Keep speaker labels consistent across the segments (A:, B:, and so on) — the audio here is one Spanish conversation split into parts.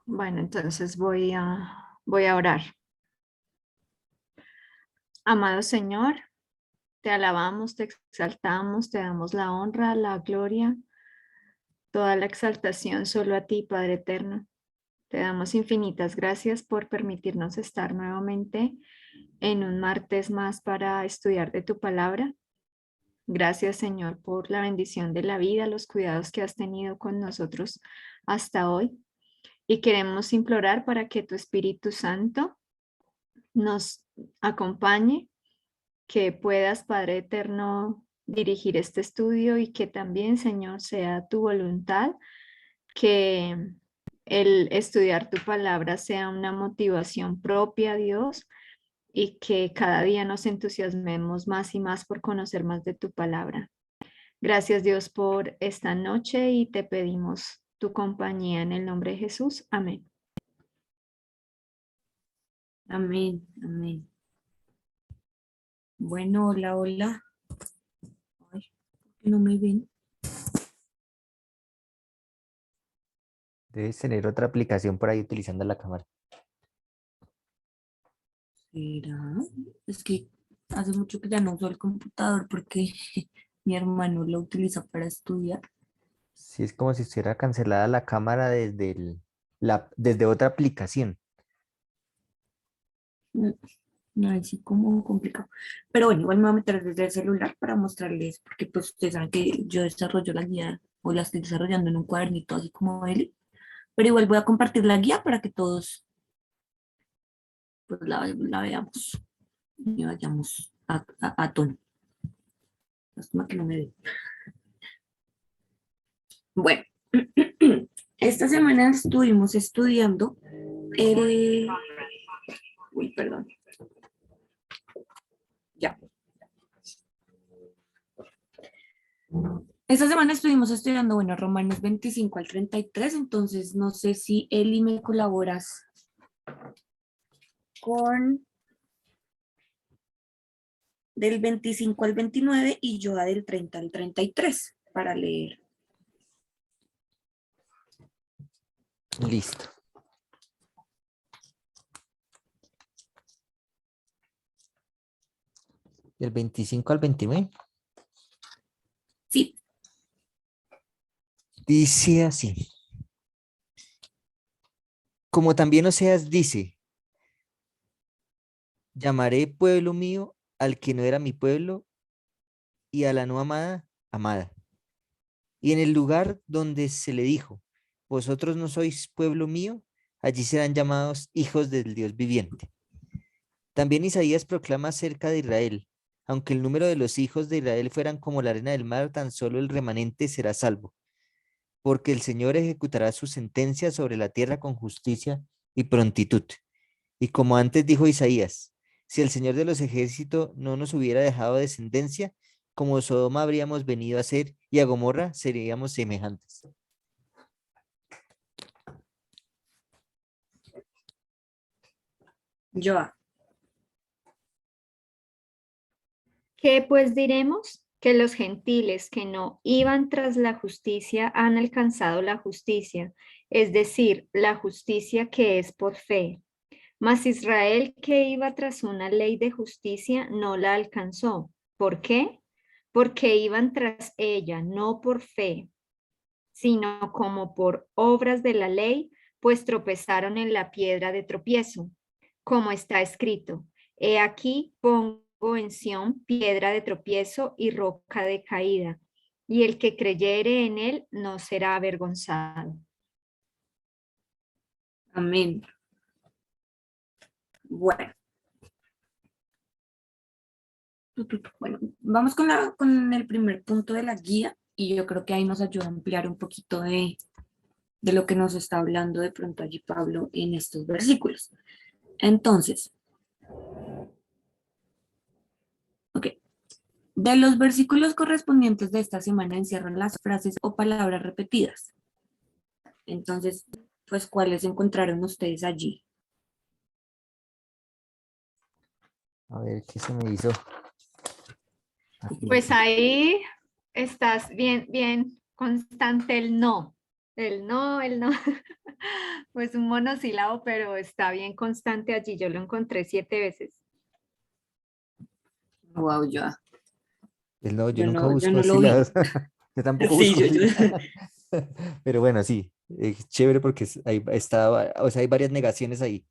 A: Bueno, entonces voy a orar. Amado Señor, te alabamos, te exaltamos, te damos la honra, la gloria, toda la exaltación solo a ti, Padre eterno. Te damos infinitas gracias por permitirnos estar nuevamente en un martes más para estudiar de tu palabra. Gracias, Señor, por la bendición de la vida, los cuidados que has tenido con nosotros hasta hoy. Y queremos implorar para que tu Espíritu Santo nos acompañe, que puedas, Padre Eterno, dirigir este estudio y que también, Señor, sea tu voluntad, que el estudiar tu palabra sea una motivación propia, Dios, y que cada día nos entusiasmemos más y más por conocer más de tu palabra. Gracias, Dios, por esta noche y te pedimos tu compañía en el nombre de Jesús. Amén.
B: Amén, amén. Bueno, hola, hola. Ay, ¿por qué no me ven?
C: Debes tener otra aplicación por ahí utilizando la cámara.
B: ¿Será? Es que hace mucho que ya no uso el computador porque mi hermano lo utiliza para estudiar.
C: Sí, es como si estuviera cancelada la cámara desde otra aplicación.
B: Mm, No, así como complicado. Pero bueno, igual me voy a meter desde el celular para mostrarles, porque pues ustedes saben que yo desarrollo la guía o la estoy desarrollando en un cuadernito así como él. Pero igual voy a compartir la guía para que todos pues la veamos y vayamos a tono. Lástima que no me ve. Bueno, esta semana estuvimos estudiando el... Uy, perdón. Ya. Esta semana estuvimos estudiando, bueno, Romanos 25 al 33, entonces no sé si Eli me colaboras con del 25 al 29 y yo del 30 al 33 para leer.
C: Listo. Del 25 al 29.
B: Sí,
C: Dice así. Como también Oseas dice, llamaré pueblo mío al que no era mi pueblo y a la no amada, amada. Y en el lugar donde se le dijo, vosotros no sois pueblo mío, allí serán llamados hijos del Dios viviente. También Isaías proclama acerca de Israel, aunque el número de los hijos de Israel fueran como la arena del mar, tan solo el remanente será salvo, porque el Señor ejecutará su sentencia sobre la tierra con justicia y prontitud. Y como antes dijo Isaías, si el Señor de los ejércitos no nos hubiera dejado descendencia, como Sodoma habríamos venido a ser y a Gomorra seríamos semejantes.
B: yo.
A: ¿Qué pues diremos? Que los gentiles que no iban tras la justicia han alcanzado la justicia, es decir, la justicia que es por fe. Mas Israel que iba tras una ley de justicia no la alcanzó. ¿Por qué? Porque iban tras ella, no por fe, sino como por obras de la ley, pues tropezaron en la piedra de tropiezo, como está escrito. He aquí pongo en Sión piedra de tropiezo y roca de caída, y el que creyere en él no será avergonzado.
B: Amén. Bueno, bueno, vamos con el primer punto de la guía y yo creo que ahí nos ayuda a ampliar un poquito de lo que nos está hablando de pronto allí Pablo en estos versículos. Entonces, ok, de los versículos correspondientes de esta semana encierran las frases o palabras repetidas. Entonces, pues, ¿cuáles encontraron ustedes allí?
C: A ver, ¿qué se me hizo? Aquí.
A: Pues ahí estás bien, bien constante el no. él no. Pues un monosílabo, pero está bien constante allí. Yo lo encontré 7 veces.
B: Wow, yo,
C: No, yo
B: yo
C: nunca
B: no, yo
C: busco
B: no lo vi.
C: sílabas. Yo tampoco
B: Sí,
C: busco
B: yo.
C: sílabas. Pero bueno, sí, es chévere porque ahí está, o sea, hay varias negaciones ahí.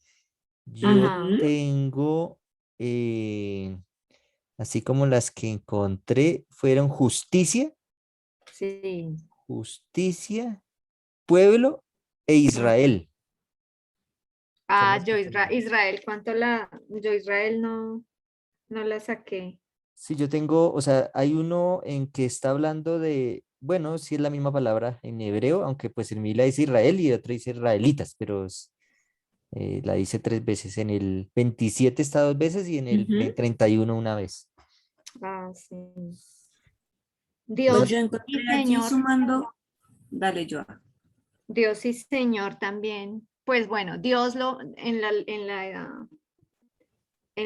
C: Yo
A: Ajá,
B: Ujú.
C: tengo, así como las que encontré, fueron justicia,
A: sí.
C: justicia, pueblo e
A: Ajá.
C: Israel. Son
A: Ah,
C: las que tengo.
A: Israel, ¿cuánto la? Yo Israel no la saqué.
C: Sí, yo tengo, o sea, hay uno en que está hablando de, bueno, sí es la misma palabra en hebreo, aunque pues en mí la dice Israel y otro dice israelitas, pero la dice 3 veces. En el 27 está 2 veces y en el
B: Ujú.
C: 31 una vez.
A: Ah, sí.
C: La,
B: Pues
A: Dios
B: yo
A: y
B: encontré allí
A: Señor,
B: sumando, dale yo.
A: Dios y Señor también. Pues bueno, Dios lo en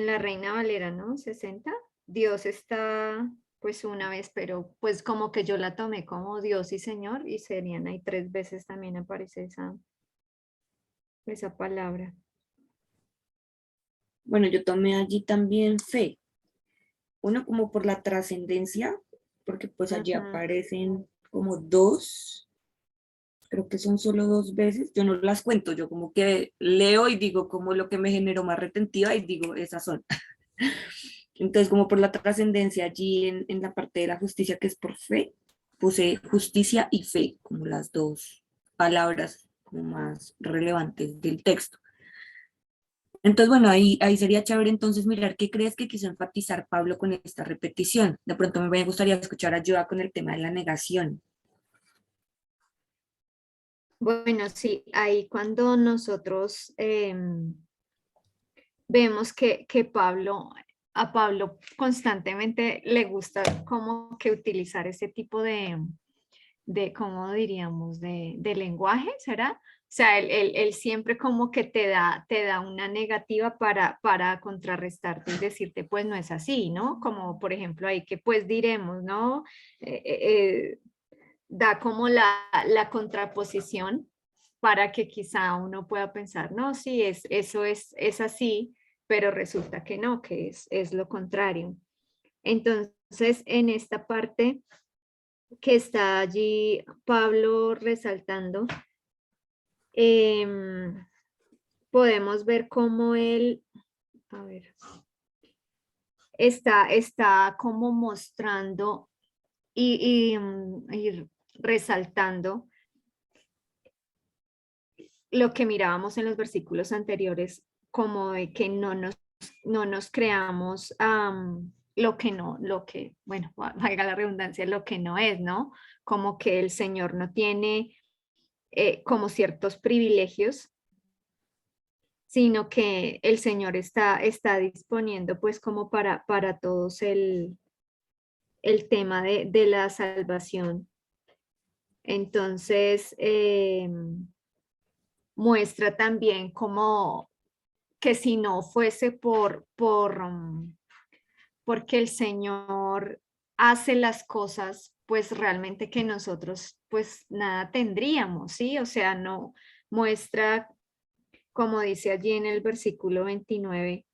A: la Reina Valera, ¿no? 60. Dios está pues una vez, pero pues como que yo la tomé como Dios y Señor y serían ahí 3 veces también aparece esa palabra.
B: Bueno, yo tomé allí también fe. Uno como por la trascendencia, porque pues allí
A: Ujú.
B: aparecen como dos, creo que son solo 2 veces. Yo no las cuento, yo como que leo y digo como lo que me generó más retentiva y digo, esas son. Entonces, como por la trascendencia allí en la parte de la justicia que es por fe, puse justicia y fe como las dos palabras como más relevantes del texto. Entonces, bueno, ahí sería chévere entonces mirar qué crees que quiso enfatizar Pablo con esta repetición. De pronto me gustaría escuchar a Joa con el tema de la negación.
A: Bueno, sí, ahí cuando nosotros vemos que a Pablo constantemente le gusta como que utilizar ese tipo ¿cómo diríamos? De lenguaje, ¿será? O sea, él siempre como que te da una negativa para contrarrestarte y decirte, pues no es así, ¿no? Como por ejemplo ahí que pues diremos, ¿no? Eh, eh, Da como la contraposición para que quizá uno pueda pensar, no, sí, eso es así, pero resulta que no, que es lo contrario. Entonces, en esta parte que está allí Pablo resaltando, em, podemos ver cómo él, a ver, está como mostrando y resaltando lo que mirábamos en los versículos anteriores, como de que no nos creamos lo que no, lo que, bueno, valga la redundancia, lo que no es, ¿no? Como que el Señor no tiene como ciertos privilegios, sino que el Señor está disponiendo pues como para todos el tema de la salvación. Entonces, muestra también como que si no fuese porque el Señor hace las cosas, pues realmente que nosotros pues nada tendríamos, ¿sí? O sea, no muestra, como dice allí en el versículo 29,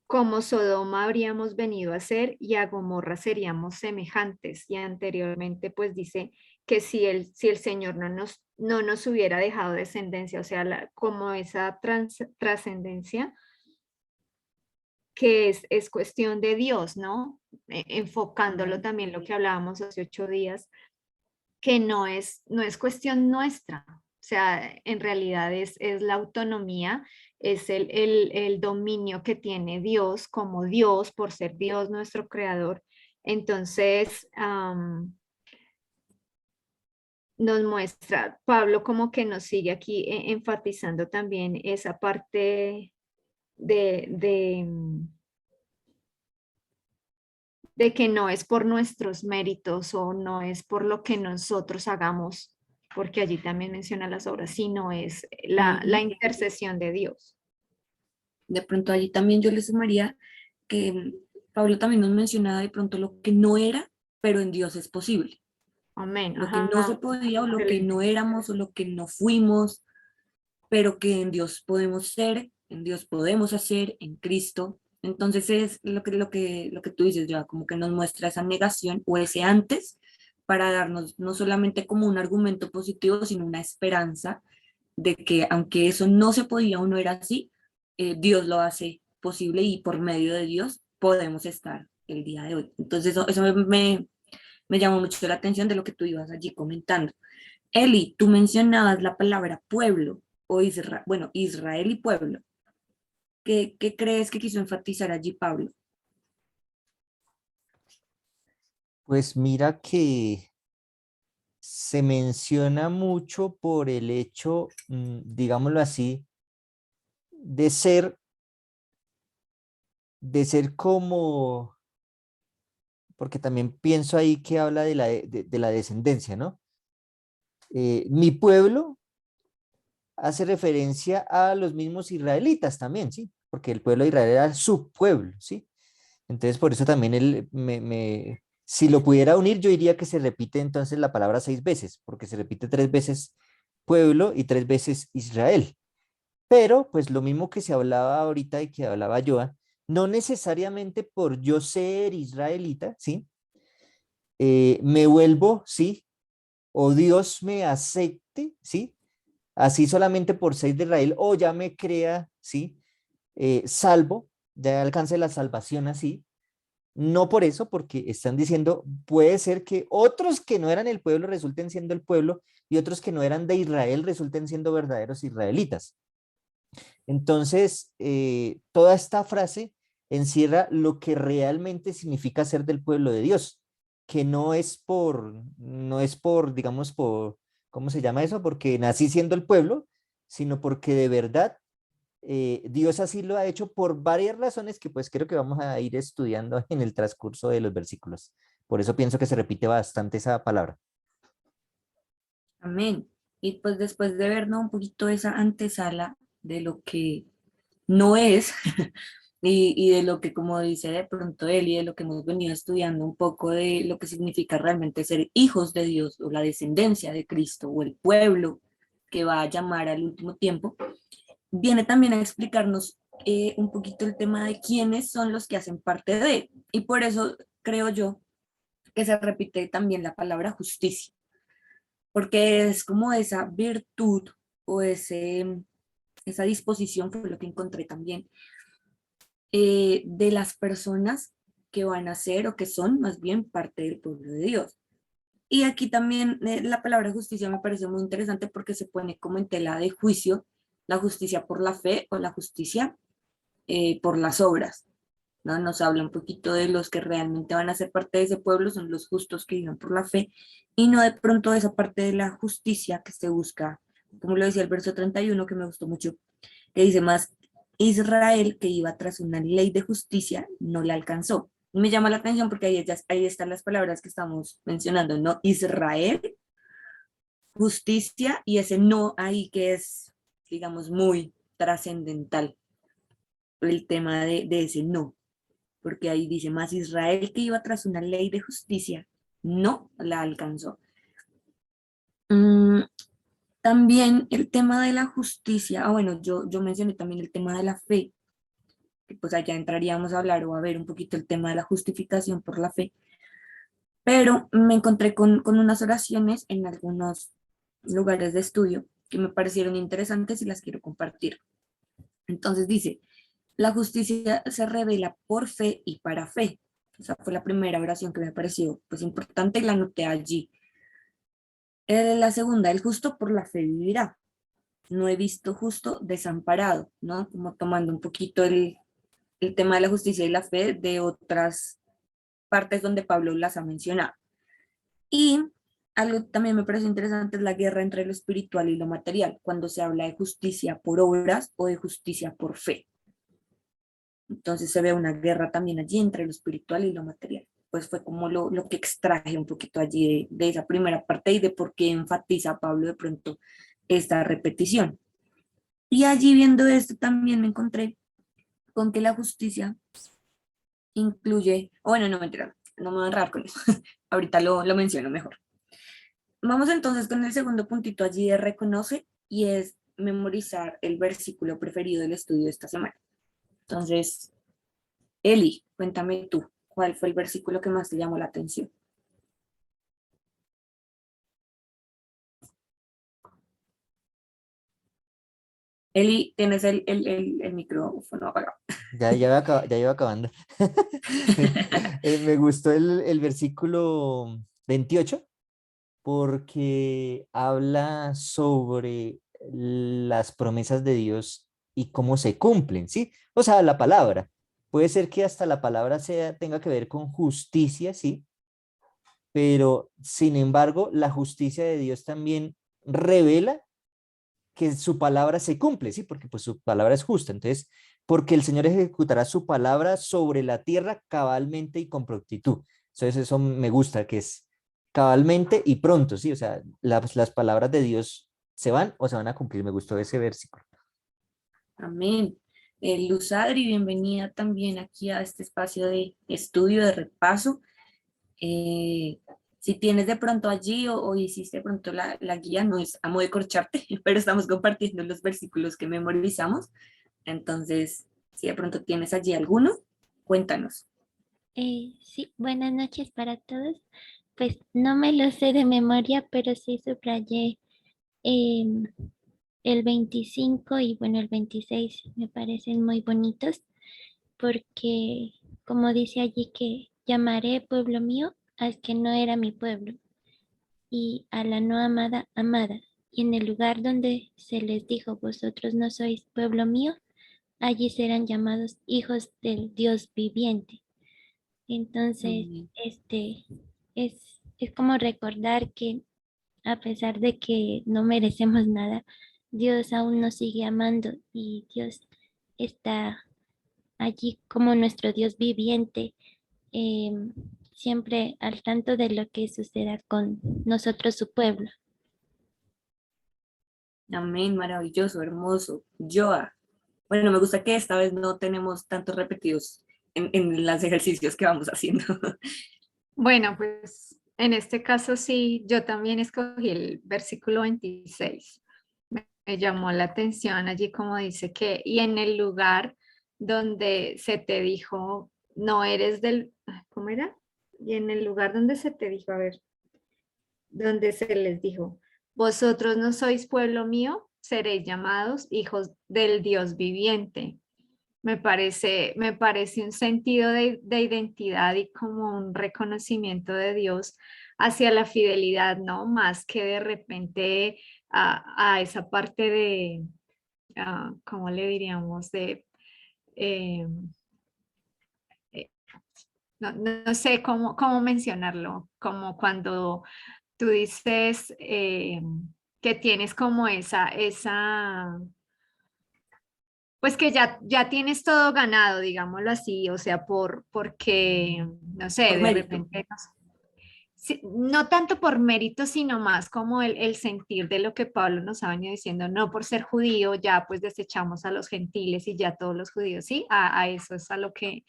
A: como Sodoma habríamos venido a ser y a Gomorra seríamos semejantes. Y anteriormente pues dice que si el Señor no nos hubiera dejado descendencia, o sea, como esa trascendencia que es cuestión de Dios, ¿no? Enfocándolo también lo que hablábamos hace 8 días, que no es cuestión nuestra, o sea, en realidad es la autonomía, es el dominio que tiene Dios como Dios, por ser Dios nuestro creador. Entonces, nos muestra, Pablo como que nos sigue aquí enfatizando también esa parte de que no es por nuestros méritos o no es por lo que nosotros hagamos, porque allí también menciona las obras, sino es la
B: Ujú.
A: intercesión de Dios.
B: De pronto allí también yo le sumaría que Pablo también nos mencionaba de pronto lo que no era, pero en Dios es posible.
A: Amén.
B: lo que no se
A: Ajá.
B: podía o lo que
A: Excelente.
B: no éramos o lo que no fuimos, pero que en Dios podemos ser, en Dios podemos hacer, en Cristo. Entonces es lo que tú dices, ya como que nos muestra esa negación o ese antes para darnos no solamente como un argumento positivo, sino una esperanza de que aunque eso no se podía o no era así, Dios lo hace posible y por medio de Dios podemos estar el día de hoy. Entonces eso me llamó mucho la atención de lo que tú ibas allí comentando. Eli, tú mencionabas la palabra pueblo o bueno, Israel y pueblo. ¿Qué crees que quiso enfatizar allí Pablo?
C: Pues mira que se menciona mucho por el hecho, digámoslo así, de ser, de ser como, porque también pienso ahí que habla de de la descendencia, ¿no? Mi pueblo hace referencia a los mismos israelitas también, ¿sí? Porque el pueblo de Israel era su pueblo, ¿sí? Entonces, por eso también si lo pudiera unir, yo diría que se repite entonces la palabra 6 veces, porque se repite 3 veces pueblo y 3 veces Israel. Pero, pues lo mismo que se hablaba ahorita y que hablaba Joa, no necesariamente por yo ser israelita, ¿sí? Me vuelvo, ¿sí? O Dios me acepte, ¿sí? Así solamente por ser de Israel, o ya me crea, ¿sí? Salvo, ya alcance la salvación así. No por eso, porque están diciendo, puede ser que otros que no eran el pueblo resulten siendo el pueblo y otros que no eran de Israel resulten siendo verdaderos israelitas. Entonces, toda esta frase encierra lo que realmente significa ser del pueblo de Dios, que no es por, digamos, por, ¿cómo se llama eso? Porque nací siendo el pueblo, sino porque de verdad Dios así lo ha hecho por varias razones que pues creo que vamos a ir estudiando en el transcurso de los versículos. Por eso pienso que se repite bastante esa palabra.
B: Amén. Y pues después de ver, ¿no?, un poquito esa antesala de lo que no es y de lo que, como dice de pronto él, y de lo que hemos venido estudiando un poco de lo que significa realmente ser hijos de Dios o la descendencia de Cristo o el pueblo que va a llamar al último tiempo, viene también a explicarnos un poquito el tema de quiénes son los que hacen parte de, y por eso creo yo que se repite también la palabra justicia, porque es como esa virtud o esa disposición, fue lo que encontré también, de las personas que van a ser o que son más bien parte del pueblo de Dios. Y aquí también la palabra justicia me parece muy interesante porque se pone como en tela de juicio la justicia por la fe o la justicia por las obras, ¿no? Nos habla un poquito de los que realmente van a ser parte de ese pueblo, son los justos que viven por la fe, y no de pronto esa parte de la justicia que se busca, como lo decía el verso 31, que me gustó mucho, que dice más, Israel que iba tras una ley de justicia no la alcanzó. Y me llama la atención porque ahí están las palabras que estamos mencionando, ¿no? Israel, justicia y ese no ahí que es, digamos, muy trascendental el tema de ese no, porque ahí dice más Israel que iba tras una ley de justicia no la alcanzó. Mm, también el tema de la justicia, bueno, yo mencioné también el tema de la fe, que pues allá entraríamos a hablar o a ver un poquito el tema de la justificación por la fe, pero me encontré con unas oraciones en algunos lugares de estudio que me parecieron interesantes y las quiero compartir. Entonces dice, la justicia se revela por fe y para fe. Esa fue la primera oración que me pareció pues importante y la anoté allí. La segunda, el justo por la fe vivirá. No he visto justo desamparado, ¿no? Como tomando un poquito el tema de la justicia y la fe de otras partes donde Pablo las ha mencionado. Y algo que también me parece interesante es la guerra entre lo espiritual y lo material, cuando se habla de justicia por obras o de justicia por fe. Entonces se ve una guerra también allí entre lo espiritual y lo material. Pues fue como lo que extraje un poquito allí de esa primera parte y de por qué enfatiza Pablo de pronto esta repetición. Y allí viendo esto también me encontré con que la justicia incluye, bueno, no mentira, no me voy a enredar con eso, ahorita lo menciono mejor. Vamos entonces con el segundo puntito allí de reconoce y es memorizar el versículo preferido del estudio de esta semana. Entonces, Eli, cuéntame tú, ¿cuál fue el versículo que más te llamó la atención? Eli, tienes el micrófono apagado.
C: Ya iba acabando. Me gustó el versículo 28 porque habla sobre las promesas de Dios y cómo se cumplen, ¿sí? O sea, la palabra. Puede ser que hasta la palabra tenga que ver con justicia, ¿sí? Pero sin embargo, la justicia de Dios también revela que su palabra se cumple, ¿sí? Porque pues su palabra es justa. Entonces, porque el Señor ejecutará su palabra sobre la tierra cabalmente y con prontitud. Entonces, eso me gusta, que es cabalmente y pronto, ¿sí? O sea, las palabras de Dios se van o se van a cumplir. Me gustó ese versículo.
B: Amén. Luz Adri, bienvenida también aquí a este espacio de estudio, de repaso. Eh, si tienes de pronto allí o hiciste de pronto la guía, no es a modo de corcharte, pero estamos compartiendo los versículos que memorizamos. Entonces, si de pronto tienes allí alguno, cuéntanos.
D: Sí, buenas noches para todos. Pues no me lo sé de memoria, pero sí subrayé em, el 25 y bueno, el 26 me parecen muy bonitos porque como dice allí que llamaré pueblo mío al que no era mi pueblo y a la no amada amada. Y en el lugar donde se les dijo vosotros no sois pueblo mío, allí serán llamados hijos del Dios viviente. Entonces,
B: Amén.
D: es como recordar que a pesar de que no merecemos nada, Dios aún nos sigue amando y Dios está allí como nuestro Dios viviente, siempre al tanto de lo que suceda con nosotros, su pueblo.
B: Amén, maravilloso, hermoso. Joa. Bueno, me gusta que esta vez no tenemos tantos repetidos en los ejercicios que vamos haciendo.
A: Bueno, pues en este caso sí, yo también escogí el versículo 26. Me llamó la atención allí como dice que, y en el lugar donde se te dijo, no eres del, ¿cómo era? Y en el lugar donde se te dijo, a ver, donde se les dijo, vosotros no sois pueblo mío, seréis llamados hijos del Dios viviente. Me parece un sentido de identidad y como un reconocimiento de Dios hacia la fidelidad, ¿no? Más que de repente a esa parte de, ¿cómo le diríamos? Eh, eh, no sé cómo mencionarlo, como cuando tú dices que tienes como pues que ya tienes todo ganado, digámoslo así, o sea, porque, no sé,
B: Por
A: de
B: mérito.
A: repente, no, no tanto por mérito, sino más como el sentir de lo que Pablo nos ha venido diciendo, no por ser judío, ya pues desechamos a los gentiles y ya todos los judíos, ¿sí? A eso es a lo que,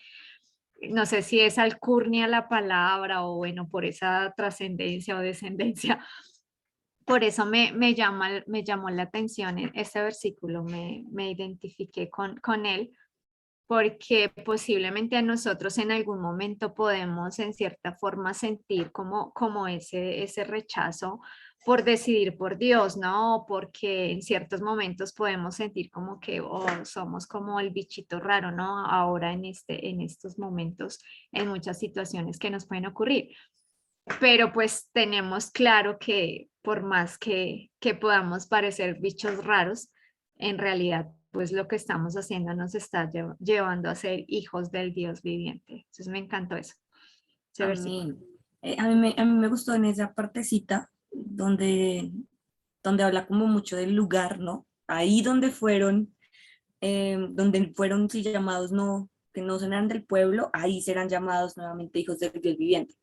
A: no sé si es alcurnia la palabra o bueno, por esa trascendencia o descendencia. Por eso me llamó la atención este versículo, me identifiqué con él, porque posiblemente a nosotros en algún momento podemos en cierta forma sentir como ese rechazo por decidir por Dios, ¿no? Porque en ciertos momentos podemos sentir como que oh, somos como el bichito raro, ¿no? Ahora en estos momentos, en muchas situaciones que nos pueden ocurrir, pero pues tenemos claro que por más que podamos parecer bichos raros, en realidad pues lo que estamos haciendo nos está llevando a ser hijos del Dios viviente. Entonces me encantó eso, ese versículo.
B: Amén. A mí me gustó en esa partecita donde habla como mucho del lugar, ¿no? Ahí donde fueron sí, llamados, no, que no serán del pueblo, ahí serán llamados nuevamente hijos del Dios viviente.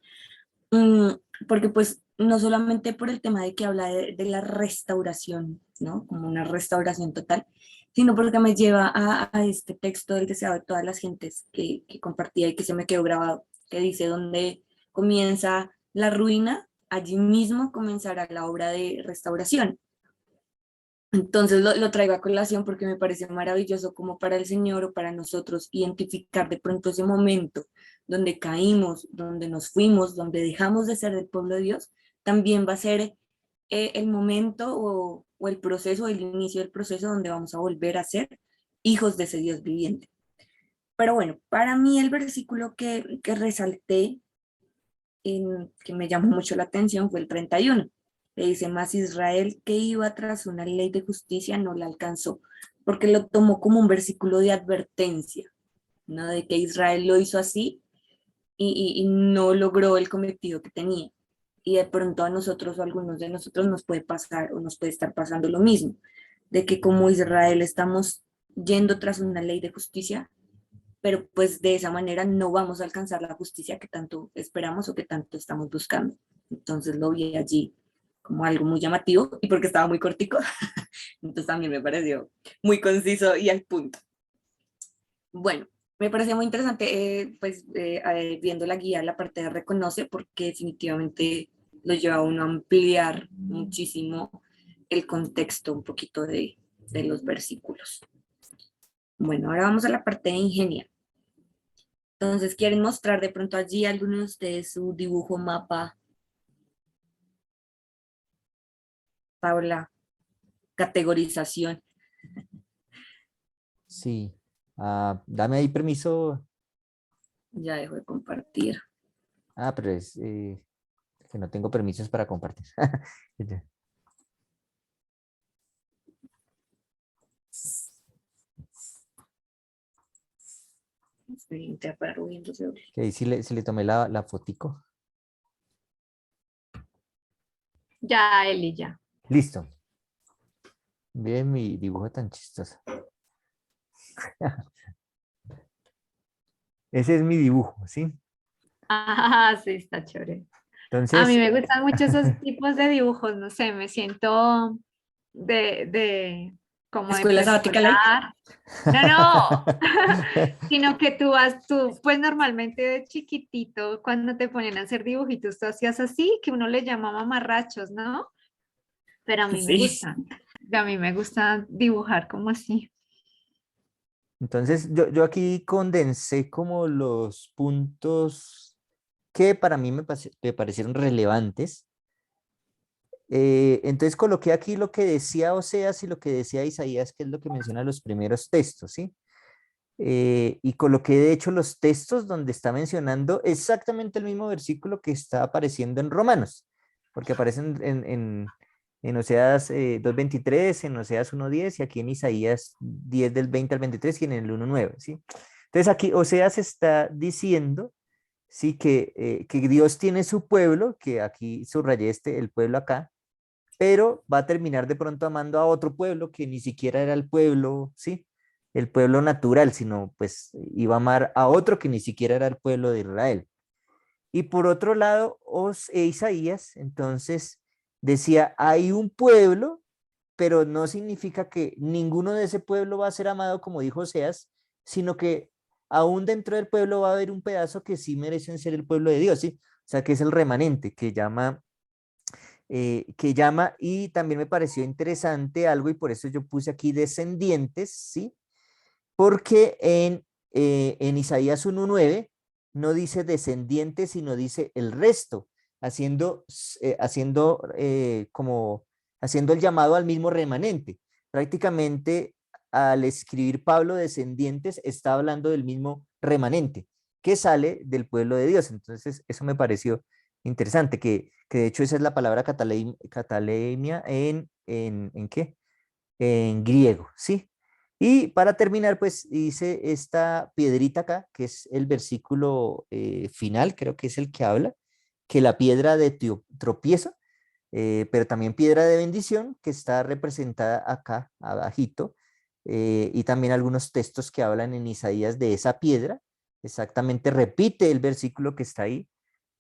B: Mm, porque pues no solamente por el tema de que habla de la restauración, ¿no? Como una restauración total, sino porque me lleva a este texto del deseado de todas las gentes que compartía y que se me quedó grabado, que dice donde comienza la ruina allí mismo comenzará la obra de restauración. Entonces lo traigo a colación porque me parece maravilloso como para el Señor o para nosotros identificar de pronto ese momento donde caímos, donde nos fuimos, donde dejamos de ser del pueblo de Dios, también va a ser el momento o el proceso, el inicio del proceso donde vamos a volver a ser hijos de ese Dios viviente. Pero bueno, para mí el versículo que resalté, que me llamó mucho la atención, fue el 31. Le dice, más Israel que iba tras una ley de justicia no la alcanzó, porque lo tomó como un versículo de advertencia, ¿no? De que Israel lo hizo así y no logró el cometido que tenía. Y de pronto a nosotros o a algunos de nosotros nos puede pasar o nos puede estar pasando lo mismo, de que como Israel estamos yendo tras una ley de justicia, pero pues de esa manera no vamos a alcanzar la justicia que tanto esperamos o que tanto estamos buscando. Entonces lo vi allí como algo muy llamativo y porque estaba muy cortico, entonces también me pareció muy conciso y al punto. Bueno, me pareció muy interesante, viendo la guía, la parte de reconoce, porque definitivamente lo lleva a uno a ampliar muchísimo el contexto un poquito de los versículos. Bueno, ahora vamos a la parte de ingenia. Entonces, ¿quieren mostrar de pronto allí alguno de ustedes su dibujo, mapa? Paula, categorización.
C: Sí. Dame ahí permiso.
B: Ya dejo de compartir.
C: Pero es que no tengo permisos para compartir. Ya.
B: Experiencia para Windows.
C: Que ahí sí le tomé la fotico.
A: Ya, Eli, ya.
C: Listo. Bien, mi dibujo tan chistoso. Ese es mi dibujo, ¿sí?
A: Ah, sí, está chévere. A mí
C: Entonces,
A: me gustan mucho esos tipos de dibujos, no sé, me siento como de
B: Escuela sabática like.
A: preescolar. No, no, sino que tú, pues normalmente de chiquitito, cuando te ponen a hacer dibujitos, tú hacías así, que uno le llama mamarrachos, ¿no? Pero a mí me
B: Sí.
A: gustan, a mí me gusta dibujar como así.
C: entonces yo aquí condensé como los puntos que para mí me parecieron relevantes. Entonces coloqué aquí lo que decía Oseas y lo que decía Isaías, que es lo que menciona los primeros textos, ¿sí? Y coloqué de hecho los textos donde está mencionando exactamente el mismo versículo que está apareciendo en Romanos, porque aparecen en Oseas 2:23, en Oseas 1:10 y aquí en Isaías 10 del 20 al 23 y en el 1:9, ¿sí? Entonces aquí Oseas está diciendo, sí, que Dios tiene su pueblo, que aquí subrayé el pueblo acá, pero va a terminar de pronto amando a otro pueblo que ni siquiera era el pueblo, ¿sí? El pueblo natural, sino pues iba a amar a otro que ni siquiera era el pueblo de Israel. Y por otro lado, Isaías entonces decía, hay un pueblo, pero no significa que ninguno de ese pueblo va a ser amado, como dijo Oseas, sino que aún dentro del pueblo va a haber un pedazo que sí merecen ser el pueblo de Dios, ¿sí? O sea, que es el remanente, que llama, y también me pareció interesante algo, y por eso yo puse aquí descendientes, ¿sí? Porque en Isaías 1:9 no dice descendientes, sino dice el resto, haciendo el llamado al mismo remanente. Prácticamente al escribir Pablo descendientes, está hablando del mismo remanente que sale del pueblo de Dios. Entonces, eso me pareció interesante, que de hecho esa es la palabra catalemia ¿en qué? En griego, ¿sí? Y para terminar, pues hice esta piedrita acá, que es el versículo final, creo que es el que habla, que la piedra de tropiezo, pero también piedra de bendición, que está representada acá, abajito, y también algunos textos que hablan en Isaías de esa piedra, exactamente repite el versículo que está ahí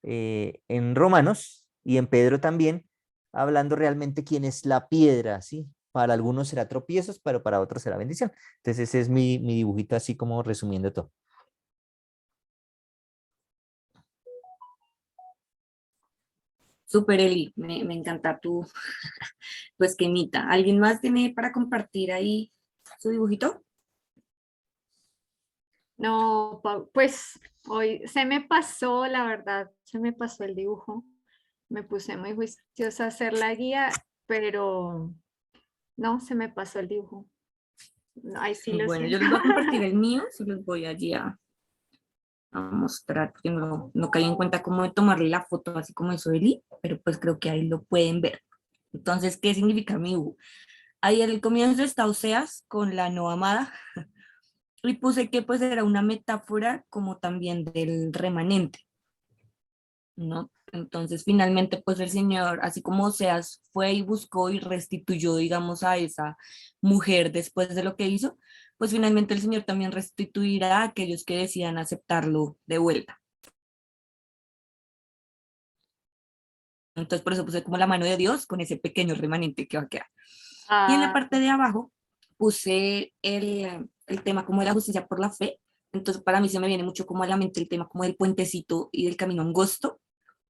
C: en Romanos y en Pedro también, hablando realmente quién es la piedra, ¿sí? Para algunos será tropiezos, pero para otros será bendición. Entonces ese es mi dibujito así como resumiendo todo.
B: Súper, Eli, me encanta tu esquemita. ¿Alguien más tiene para compartir ahí su dibujito?
A: No, pues hoy se me pasó, la verdad, se me pasó el dibujo. Me puse muy juiciosa a hacer la guía, pero no, se me pasó el dibujo. No, ahí sí lo
B: Bueno, yo
A: siento.
B: les voy a compartir el mío, si los voy allí a mostrar, porque no caí en cuenta cómo de tomarle la foto, así como hizo Eli, pero pues creo que ahí lo pueden ver. Entonces, ¿qué significa mi dibujo? Ahí al comienzo está Oseas con la no amada, y puse que pues era una metáfora como también del remanente, ¿no? Entonces, finalmente, pues el Señor, así como Oseas fue y buscó y restituyó, digamos, a esa mujer después de lo que hizo, pues finalmente el Señor también restituirá a aquellos que decidan aceptarlo de vuelta. Entonces, por eso puse como la mano de Dios con ese pequeño remanente que va a quedar. Y en la
A: Ah,
B: parte de abajo puse el tema como de la justicia por la fe. Entonces, para mí se me viene mucho como a la mente el tema como del puentecito y del camino angosto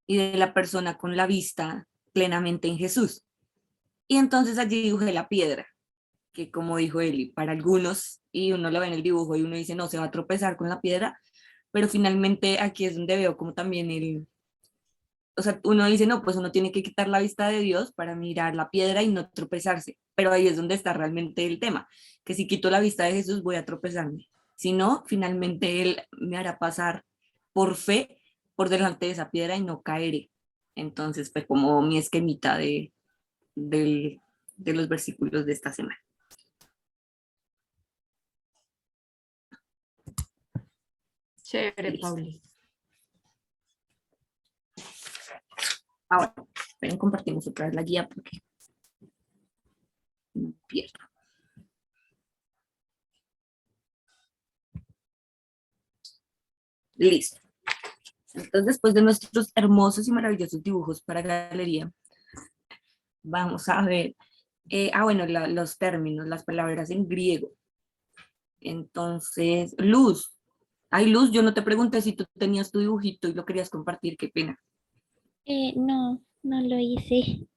B: y de la persona con la vista plenamente en Jesús. Y entonces allí dibujé la piedra, que como dijo Eli, para algunos, y uno lo ve en el dibujo y uno dice, no, se va a tropezar con la piedra, pero finalmente aquí es donde veo como también o sea, uno dice, no, pues uno tiene que quitar la vista de Dios para mirar la piedra y no tropezarse, pero ahí es donde está realmente el tema, que si quito la vista de Jesús voy a tropezarme, si no, finalmente Él me hará pasar por fe por delante de esa piedra y no caeré. Entonces fue como mi esquemita de los versículos de esta semana.
A: chévere,
B: Listo.
A: Pauli.
B: Ahora, esperen, compartimos otra vez la guía porque no pierdo. Listo. Entonces, después de nuestros hermosos y maravillosos dibujos para galería, vamos a ver, bueno, los términos, las palabras en griego. Entonces, Luz. Ay, Luz, yo no te pregunté si tú tenías tu dibujito y lo querías compartir, qué pena.
D: No, no lo hice.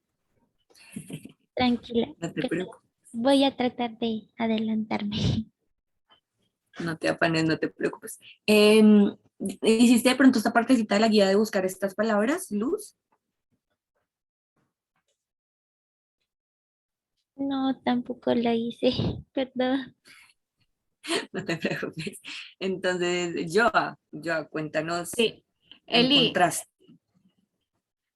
D: Tranquila,
B: No te
D: pero
B: preocupes,
D: voy a tratar de adelantarme.
B: no te afanes, no te preocupes. ¿Hiciste de pronto esta partecita de la guía de buscar estas palabras, Luz?
D: No, tampoco lo hice, perdón.
B: No te preocupes. Entonces, Joa, cuéntanos,
A: Sí, Eli,
B: encontraste.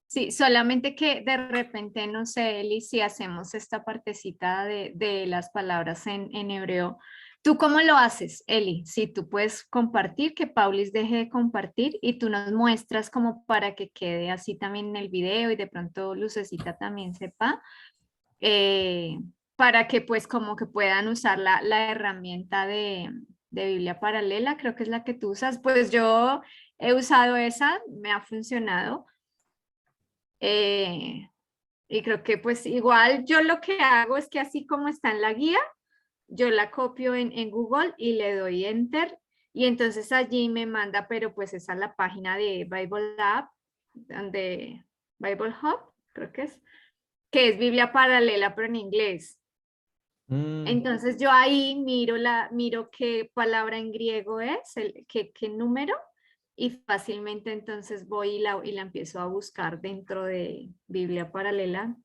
A: sí, solamente que de repente, no sé, Eli, si hacemos esta partecita de las palabras en hebreo, ¿tú cómo lo haces, Eli? Si tú puedes compartir, que Paulis deje de compartir y tú nos muestras como para que quede así también en el video y de pronto Lucecita también sepa, eh, para que pues como que puedan usar la herramienta de Biblia paralela, creo que es la que tú usas, pues yo he usado esa, me ha funcionado. Eh, y creo que pues igual yo lo que hago es que así como está en la guía, yo la copio en Google y le doy enter y entonces allí me manda, pero pues esa es la página de Bible App, donde Bible Hub, creo que es Biblia paralela pero en inglés.
C: Mm,
A: Entonces yo ahí miro qué palabra en griego es, qué número y fácilmente entonces voy y la empiezo a buscar dentro de Biblia paralela.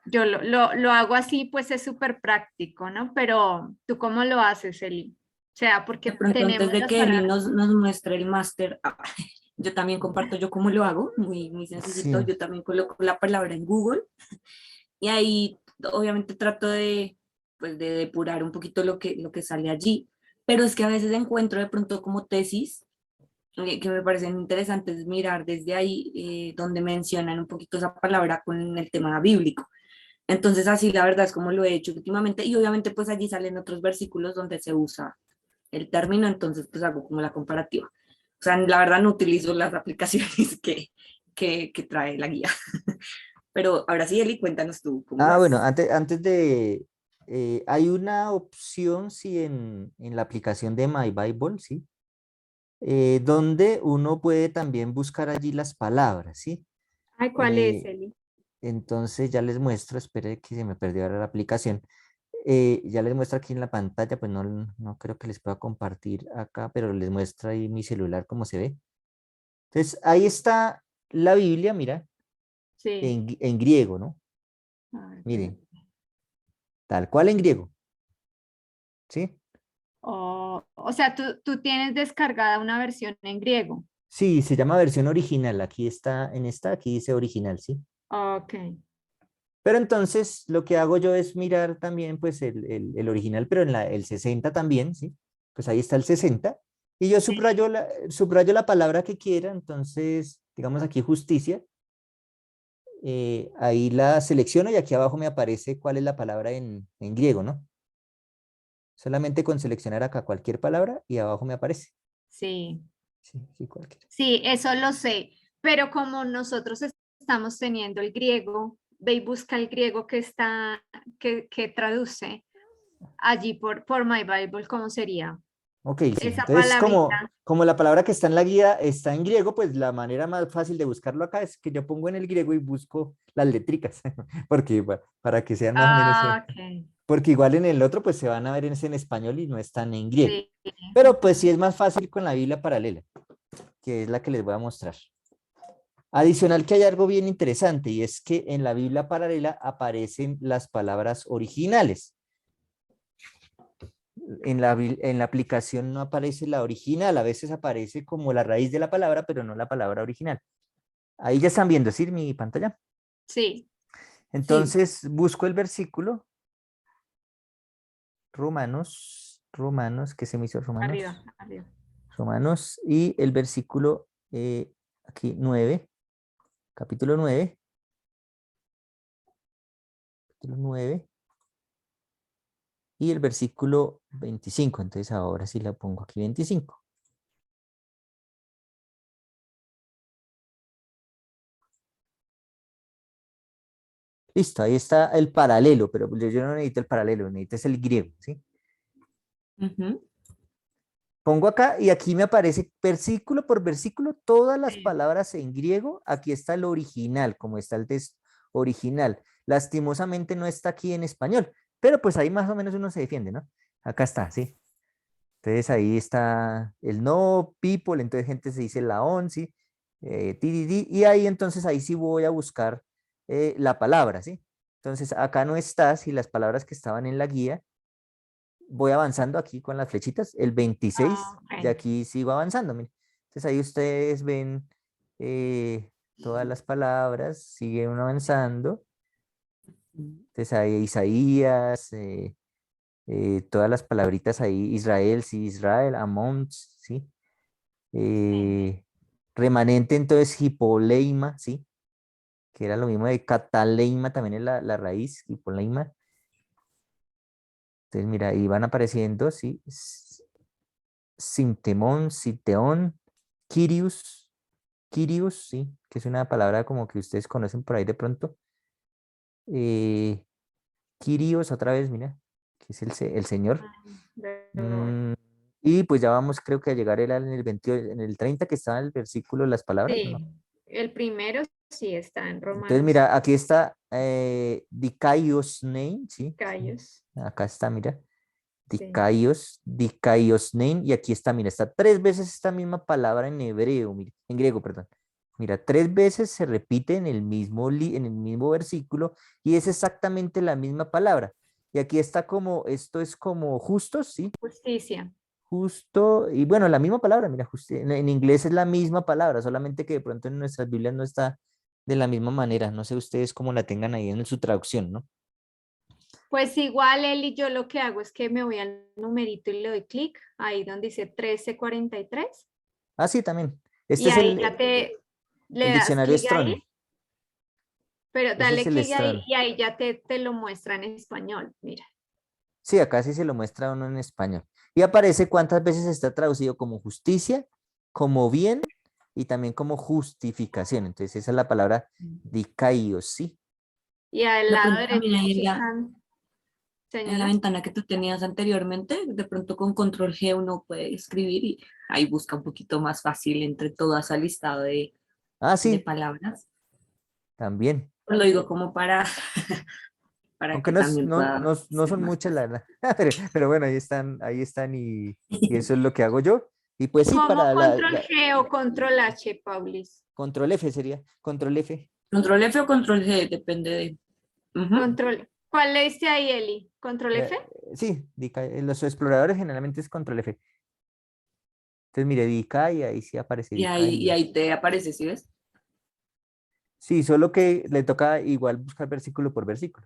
A: Yo lo hago así, pues es súper práctico, ¿no? Pero ¿tú cómo lo haces, Eli? O sea,
B: De
A: porque
B: pronto, antes
A: tenemos
B: de
A: las
B: que Eli
A: palabras.
B: nos muestre el máster, yo también comparto yo cómo lo hago, muy, muy sencillito.
C: sí.
B: Yo también coloco la palabra en Google y ahí obviamente trato de, pues, de depurar un poquito lo que sale allí. Pero es que a veces encuentro de pronto como tesis que me parecen interesantes mirar desde ahí, donde mencionan un poquito esa palabra con el tema bíblico. Entonces así la verdad es como lo he hecho últimamente y obviamente pues allí salen otros versículos donde se usa el término, entonces pues hago como la comparativa. O sea, la verdad no utilizo las aplicaciones que trae la guía. Pero ahora sí, Eli, cuéntanos tú cómo lo
C: Ah, bueno,
B: haces.
C: antes de... hay una opción, sí, en la aplicación de My Bible, ¿sí? Donde uno puede también buscar allí las palabras, ¿sí?
A: Ay, ¿cuál es,
C: Eh,
A: Eli?
C: entonces ya les muestro, espere que se me perdió ahora la aplicación. Ya les muestro aquí en la pantalla, pues no creo que les pueda compartir acá, pero les muestro ahí mi celular como se ve. Entonces ahí está la Biblia, mira,
A: Sí.
C: en griego, ¿no?
A: A ver, espera.
C: Miren, tal cual en griego, ¿sí?
A: O sea, tú tienes descargada una versión en griego.
C: Sí, se llama versión original. Aquí está, en esta, aquí dice original, ¿sí?
A: Ok.
C: Pero entonces lo que hago yo es mirar también pues el original, pero en el 60 también, ¿sí? Pues ahí está el 60. Y yo subrayo la palabra que quiera, entonces, digamos aquí justicia, ahí la selecciono y aquí abajo me aparece cuál es la palabra en griego, ¿no? Solamente con seleccionar acá cualquier palabra y abajo me aparece.
A: Sí.
C: Sí, sí, cualquiera.
A: Sí, eso lo sé. Pero como nosotros estamos teniendo el griego, ve y busca el griego que traduce allí por My Bible, ¿cómo sería?
C: Ok, sí.
A: Esa
C: Entonces,
A: palabrita.
C: como la palabra que está en la guía está en griego, pues la manera más fácil de buscarlo acá es que yo pongo en el griego y busco las letricas, porque para que sean más o menos,
A: Ah, ok.
C: porque igual en el otro pues se van a ver en español y no están en griego.
A: Sí.
C: Pero pues sí es más fácil con la Biblia paralela, que es la que les voy a mostrar. Adicional que hay algo bien interesante y es que en la Biblia paralela aparecen las palabras originales. En la aplicación no aparece la original, a veces aparece como la raíz de la palabra, pero no la palabra original. Ahí ya están viendo, ¿sí? Mi pantalla.
A: Sí.
B: Sí.
C: Entonces busco el versículo, Romanos, ¿qué se me hizo
A: Arriba,
C: Romanos?
A: arriba.
C: Romanos, y el versículo aquí 9, capítulo 9, capítulo 9, y el versículo 25. Entonces ahora sí la pongo aquí 25. Listo, ahí está el paralelo, pero yo no necesito el paralelo, necesito es el griego, ¿sí?
B: Ujú.
C: Pongo acá y aquí me aparece versículo por versículo todas las
A: Sí.
C: palabras en griego. Aquí está el original, como está el texto original. Lastimosamente no está aquí en español, pero pues ahí más o menos uno se defiende, ¿no? Acá está, ¿sí? Entonces ahí está el no, people, entonces gente se dice la on, ¿sí? Y ahí entonces ahí sí voy a buscar la palabra, ¿sí? Entonces acá no está, si las palabras que estaban en la guía, voy avanzando aquí con las flechitas, el 26
A: Ah,
C: de
A: ok.
C: aquí sigo avanzando, mire. Entonces ahí ustedes ven todas las palabras, sigue uno avanzando. Entonces ahí Isaías, todas las palabritas ahí, Israel, sí, Israel, Amont, sí.
A: Sí.
C: Eh, remanente entonces hipoleima, sí, que era lo mismo de cataleima, también es la raíz, hipoleima. Entonces mira, ahí van apareciendo, sí. Sintemón, Siteón, Kyrios, Kyrios, sí, que es una palabra como que ustedes conocen por ahí de pronto. Eh, Kyrios, otra vez, mira, que es el Señor.
A: Veo.
C: Mm, y pues ya vamos, creo que a llegar era en el 28, en el 30 que estaba en el versículo las palabras, ¿no?
A: Sí, el primero sí está en
C: Entonces,
A: Romanos
C: mira, aquí está Dikaios name, ¿sí?
A: Callos.
C: Acá está, mira,
A: Sí.
C: Dikaios name, y aquí está, mira, está tres veces esta misma palabra en hebreo, mira, en griego, perdón. Mira, tres veces se repite en el mismo versículo y es exactamente la misma palabra. Y aquí está como, esto es como justos, ¿sí?
A: Justicia.
C: Justo, y bueno, la misma palabra, mira, en inglés es la misma palabra, solamente que de pronto en nuestras Biblias no está de la misma manera. No sé ustedes cómo la tengan ahí en su traducción, ¿no?
A: Pues igual, Eli, yo lo que hago es que me voy al numerito y le doy clic ahí donde dice 1343
C: Ah, sí, también. Este
A: y
C: es
A: ahí ya le
C: el
A: das
C: diccionario
A: clic ahí,
C: Strong.
A: pero
C: Ese es
A: dale
C: el
A: clic ahí
C: Strong.
A: y ahí ya te lo muestra en español. Mira.
C: Sí, acá sí se lo muestra a uno en español. Y aparece cuántas veces está traducido como justicia, como bien y también como justificación. Entonces, esa es la palabra dikaios, ¿sí?
A: Y al
B: De
A: lado
B: pronto
A: derecho
B: también ahí
A: están,
B: en la
A: señora.
B: ventana que tú tenías anteriormente, de pronto con control G uno puede escribir y ahí busca un poquito más fácil entre toda esa lista
C: Ah,
B: de
C: sí,
B: palabras.
C: también.
B: Lo digo como para, para
C: Aunque
B: que también pueda
C: no
B: ser
C: son
B: más
C: muchas, la
B: fácil.
C: verdad. Pero bueno, ahí están y eso es lo que hago yo. Y pues sí,
A: ¿Cómo
C: para
A: control G o control H, Paulis?
C: control F sería, control F.
B: Control F o control G, depende de. Ujú.
A: Control. ¿Cuál le diste ahí, Eli? ¿Control
C: Eh,
A: F?
C: sí, en los exploradores generalmente es control F. Entonces mire, Dica y ahí sí aparece Dica.
B: Y ahí te aparece, ¿sí ves?
C: Sí, solo que le toca igual buscar versículo por versículo.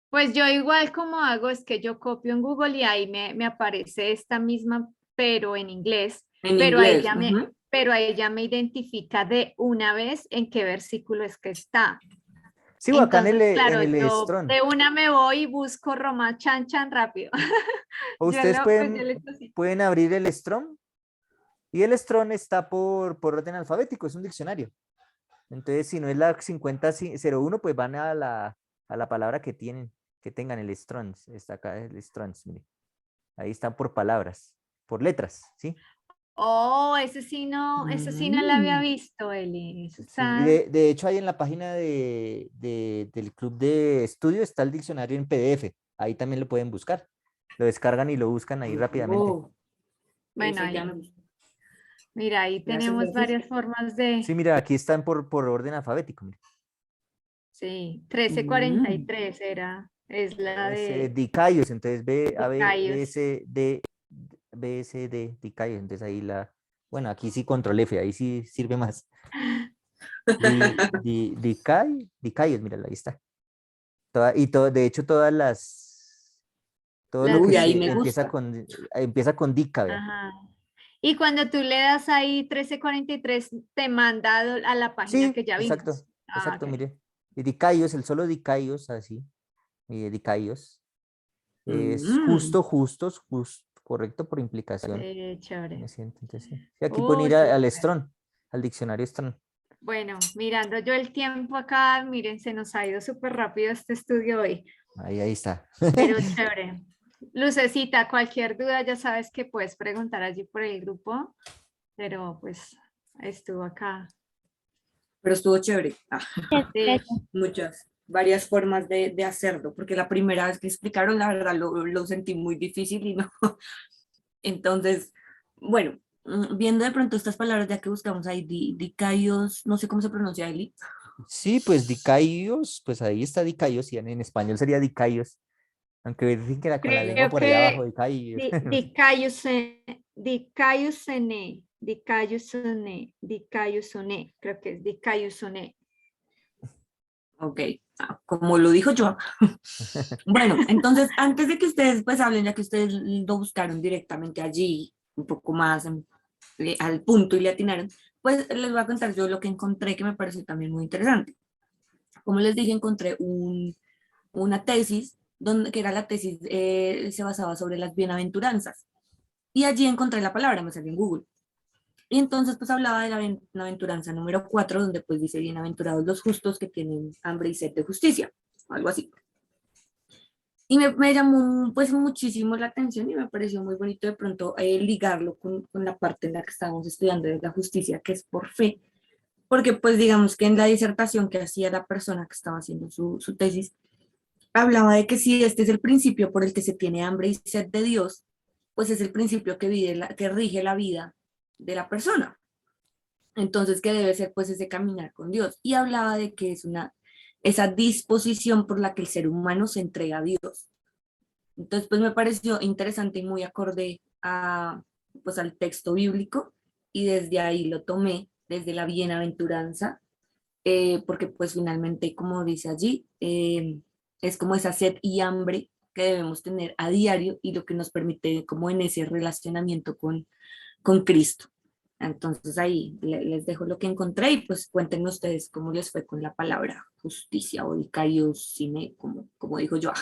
A: Pues yo igual como hago es que yo copio en Google y ahí me aparece esta misma, pero en inglés,
B: En
A: pero
B: inglés. Ujú.
A: pero ahí ya me identifica de una vez en qué versículo es que está.
C: Sí, o acá
A: Entonces,
C: en
A: claro,
C: el
A: yo
C: Strong.
A: de una me voy y busco Roma Chan Chan rápido.
C: O
A: Yo
C: ustedes
A: lo, pues yo le echo así.
C: pueden abrir el Strong y el Strong está por orden alfabético, es un diccionario. Entonces, si no es la 5001, pues van a la palabra que tengan el Strongs. Está acá el Strongs, mire. Ahí están por palabras, por letras, ¿sí?
A: Oh, ese sí no lo había
B: Mm.
A: visto, Eli. Eso
C: Sí, y
A: está,
C: de hecho, ahí en la página del club de estudio está el diccionario en PDF. Ahí también lo pueden buscar. Lo descargan y lo buscan ahí rápidamente.
B: Oh,
A: bueno,
B: esa ya me
A: ahí,
B: gusta.
A: mira, ahí
B: Gracias,
A: tenemos
B: gracias.
A: varias formas
C: Sí,
A: de,
C: mira, aquí están por orden alfabético. Mire.
A: sí, 1343
B: Mm.
A: es la de
C: Dicayos, entonces B,
A: Cayos.
C: S, D, B, S, D, Dicayos. Entonces ahí bueno, aquí sí control F, ahí sí sirve más. Dicayos, míralo, ahí está. De hecho, todo lo que
B: Uy, ahí
C: se
B: me gusta.
C: empieza con Dica, vea.
A: Ajá. Y cuando tú le das ahí 1343 te manda a la página
C: Sí,
A: que ya
C: exacto,
A: vimos. Ah,
C: exacto,
A: ok.
C: mire. Y Dicayos, el solo Dicayos, así, Dicayos. Es
B: Mm.
C: correcto por implicación.
A: Chévere.
C: Me siento, entonces, sí. Sí, aquí pueden
A: Oh,
C: ir al
A: súper.
C: Strong, al diccionario Strong.
A: Bueno, mirando yo el tiempo acá, miren, se nos ha ido súper rápido este estudio hoy,
C: Ahí está.
A: pero chévere. Lucecita, cualquier duda ya sabes que puedes preguntar allí por el grupo, pero pues estuvo acá.
B: Pero estuvo chévere. Ah,
D: Muchas
A: Sí,
D: gracias.
B: varias formas de hacerlo, porque la primera vez que explicaron, la verdad, lo sentí muy difícil y no. Entonces, bueno, viendo de pronto estas palabras, ya que buscamos ahí, dicayos, no sé cómo se pronuncia, Eli.
C: Sí, pues Dicayos, pues ahí está Dicayos, y en español sería Dicayos. Aunque dicen que con la lengua
A: creo
C: por ahí abajo,
A: que
C: Dicayos.
A: Dicayusone, creo que es Dicayusone.
B: Ok, como lo dijo yo. Bueno, entonces, antes de que ustedes pues hablen, ya que ustedes lo buscaron directamente allí, un poco más al punto y le atinaron, pues les voy a contar yo lo que encontré que me pareció también muy interesante. Como les dije, encontré una tesis que era la tesis, se basaba sobre las bienaventuranzas. Y allí encontré la palabra, me salió en Google. Y entonces pues hablaba de la bienaventuranza número 4 donde pues dice, bienaventurados los justos que tienen hambre y sed de justicia, algo así. Y me llamó pues muchísimo la atención y me pareció muy bonito de pronto ligarlo con la parte en la que estábamos estudiando de la justicia, que es por fe, porque pues digamos que en la disertación que hacía la persona que estaba haciendo su tesis, hablaba de que si este es el principio por el que se tiene hambre y sed de Dios, pues es el principio que rige la vida de la persona. Entonces, que debe ser pues ese caminar con Dios. Y hablaba de que es esa disposición por la que el ser humano se entrega a Dios. Entonces, pues me pareció interesante y muy acorde pues, al texto bíblico y desde ahí lo tomé, desde la bienaventuranza, porque pues finalmente, como dice allí, es como esa sed y hambre que debemos tener a diario y lo que nos permite como en ese relacionamiento con Cristo. Entonces ahí les dejo lo que encontré y pues cuéntenme ustedes cómo les fue con la palabra justicia o cine, como dijo yo.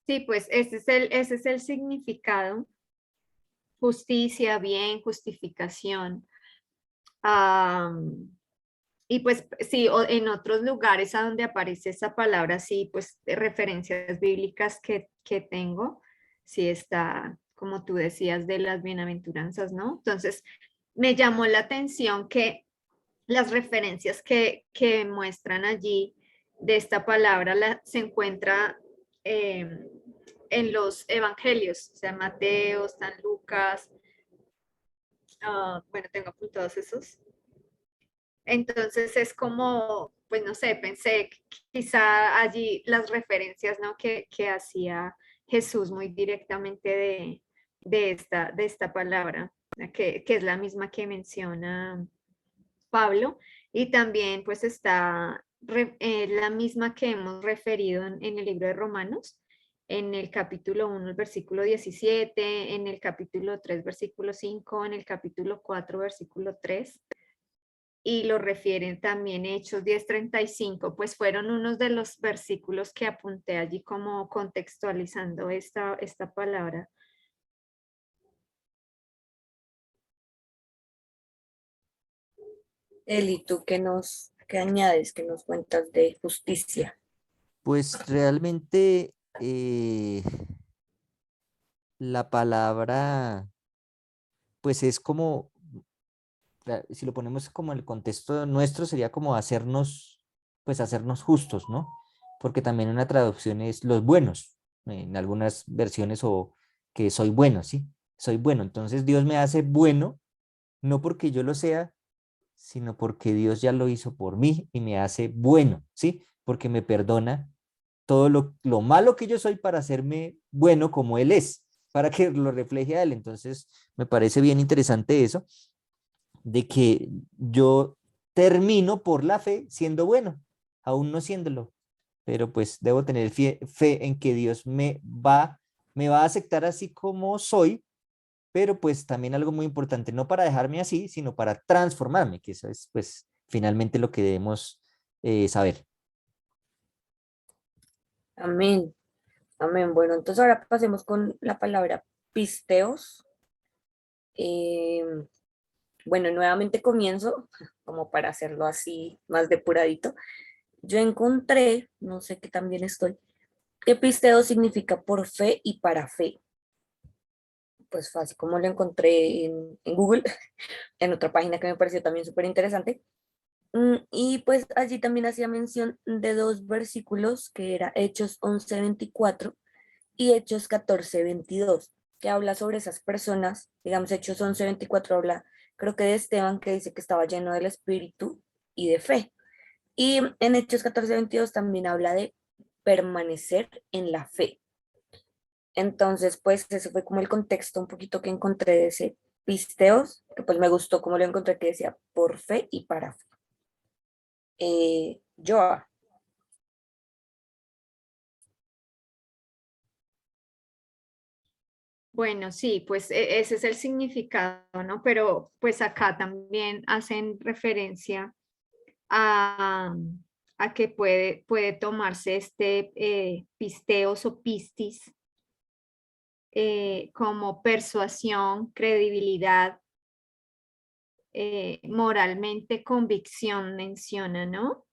A: Sí, pues ese es el significado. Justicia, bien, justificación. Y pues sí, en otros lugares a donde aparece esa palabra, sí, pues de referencias bíblicas que tengo, sí está, como tú decías, de las bienaventuranzas, ¿no? Entonces, me llamó la atención que las referencias que muestran allí de esta palabra se encuentra en los evangelios, o sea, Mateo, San Lucas, bueno, tengo apuntados esos. Entonces es como, pues no sé, pensé que quizá allí las referencias, ¿no? que hacía Jesús muy directamente de esta palabra, que es la misma que menciona Pablo, y también pues está la misma que hemos referido en el libro de Romanos, en el capítulo 1, el versículo 17, en el capítulo 3, versículo 5, en el capítulo 4, versículo 3, y lo refieren también Hechos 10:35, pues fueron unos de los versículos que apunté allí como contextualizando esta palabra.
B: Eli, ¿tú qué añades, qué nos cuentas de justicia?
C: Pues realmente la palabra, pues es como, si lo ponemos como en el contexto nuestro, sería como hacernos, pues hacernos justos, ¿no? Porque también una traducción es los buenos, en algunas versiones, o que soy bueno, ¿sí? Soy bueno. Entonces Dios me hace bueno, no porque yo lo sea, sino porque Dios ya lo hizo por mí y me hace bueno, ¿sí? Porque me perdona todo lo malo que yo soy para hacerme bueno como Él es, para que lo refleje a Él. Entonces, me parece bien interesante eso, de que yo termino por la fe siendo bueno, aún no siéndolo, pero pues debo tener fe en que Dios me va a aceptar así como soy, pero pues también algo muy importante, no para dejarme así, sino para transformarme, que eso es pues finalmente lo que debemos saber.
B: Amén, amén. Bueno, entonces ahora pasemos con la palabra pisteos. Eh, bueno, nuevamente comienzo, como para hacerlo así más depuradito. Yo encontré, no sé qué tan bien estoy, que pisteo significa por fe y para fe. Pues fue así como lo encontré en Google, en otra página que me pareció también súper interesante. Y pues allí también hacía mención de dos versículos, que era Hechos 11:24 y Hechos 14:22, que habla sobre esas personas. Digamos, Hechos 11:24 habla, creo que de Esteban, que dice que estaba lleno del Espíritu y de fe. Y en Hechos 14:22 también habla de permanecer en la fe. Entonces, pues ese fue como el contexto un poquito que encontré de ese pisteos, que pues me gustó como lo encontré, que decía por fe y para fe. Joa,
A: Bueno, sí, pues ese es el significado, ¿no? Pero pues acá también hacen referencia a, a que puede tomarse este pisteos o pistis como persuasión, credibilidad, moralmente convicción menciona, ¿no?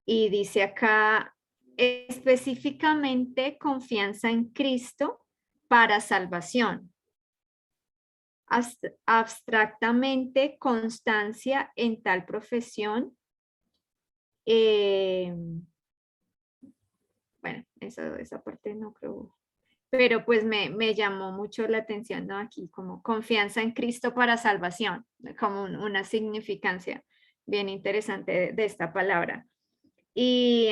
A: Y dice acá específicamente confianza en Cristo para salvación. Abstractamente constancia en tal profesión. eh, bueno, esa parte no creo, pero pues me llamó mucho la atención, ¿no? Aquí como confianza en Cristo para salvación, como una significancia bien interesante de esta palabra. Y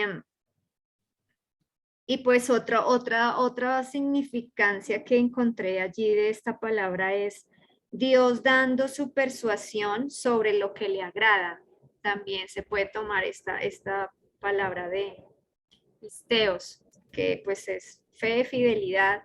A: pues otra significancia que encontré allí de esta palabra es Dios dando su persuasión sobre lo que le agrada. También se puede tomar esta palabra de pisteos, que pues es fe, fidelidad,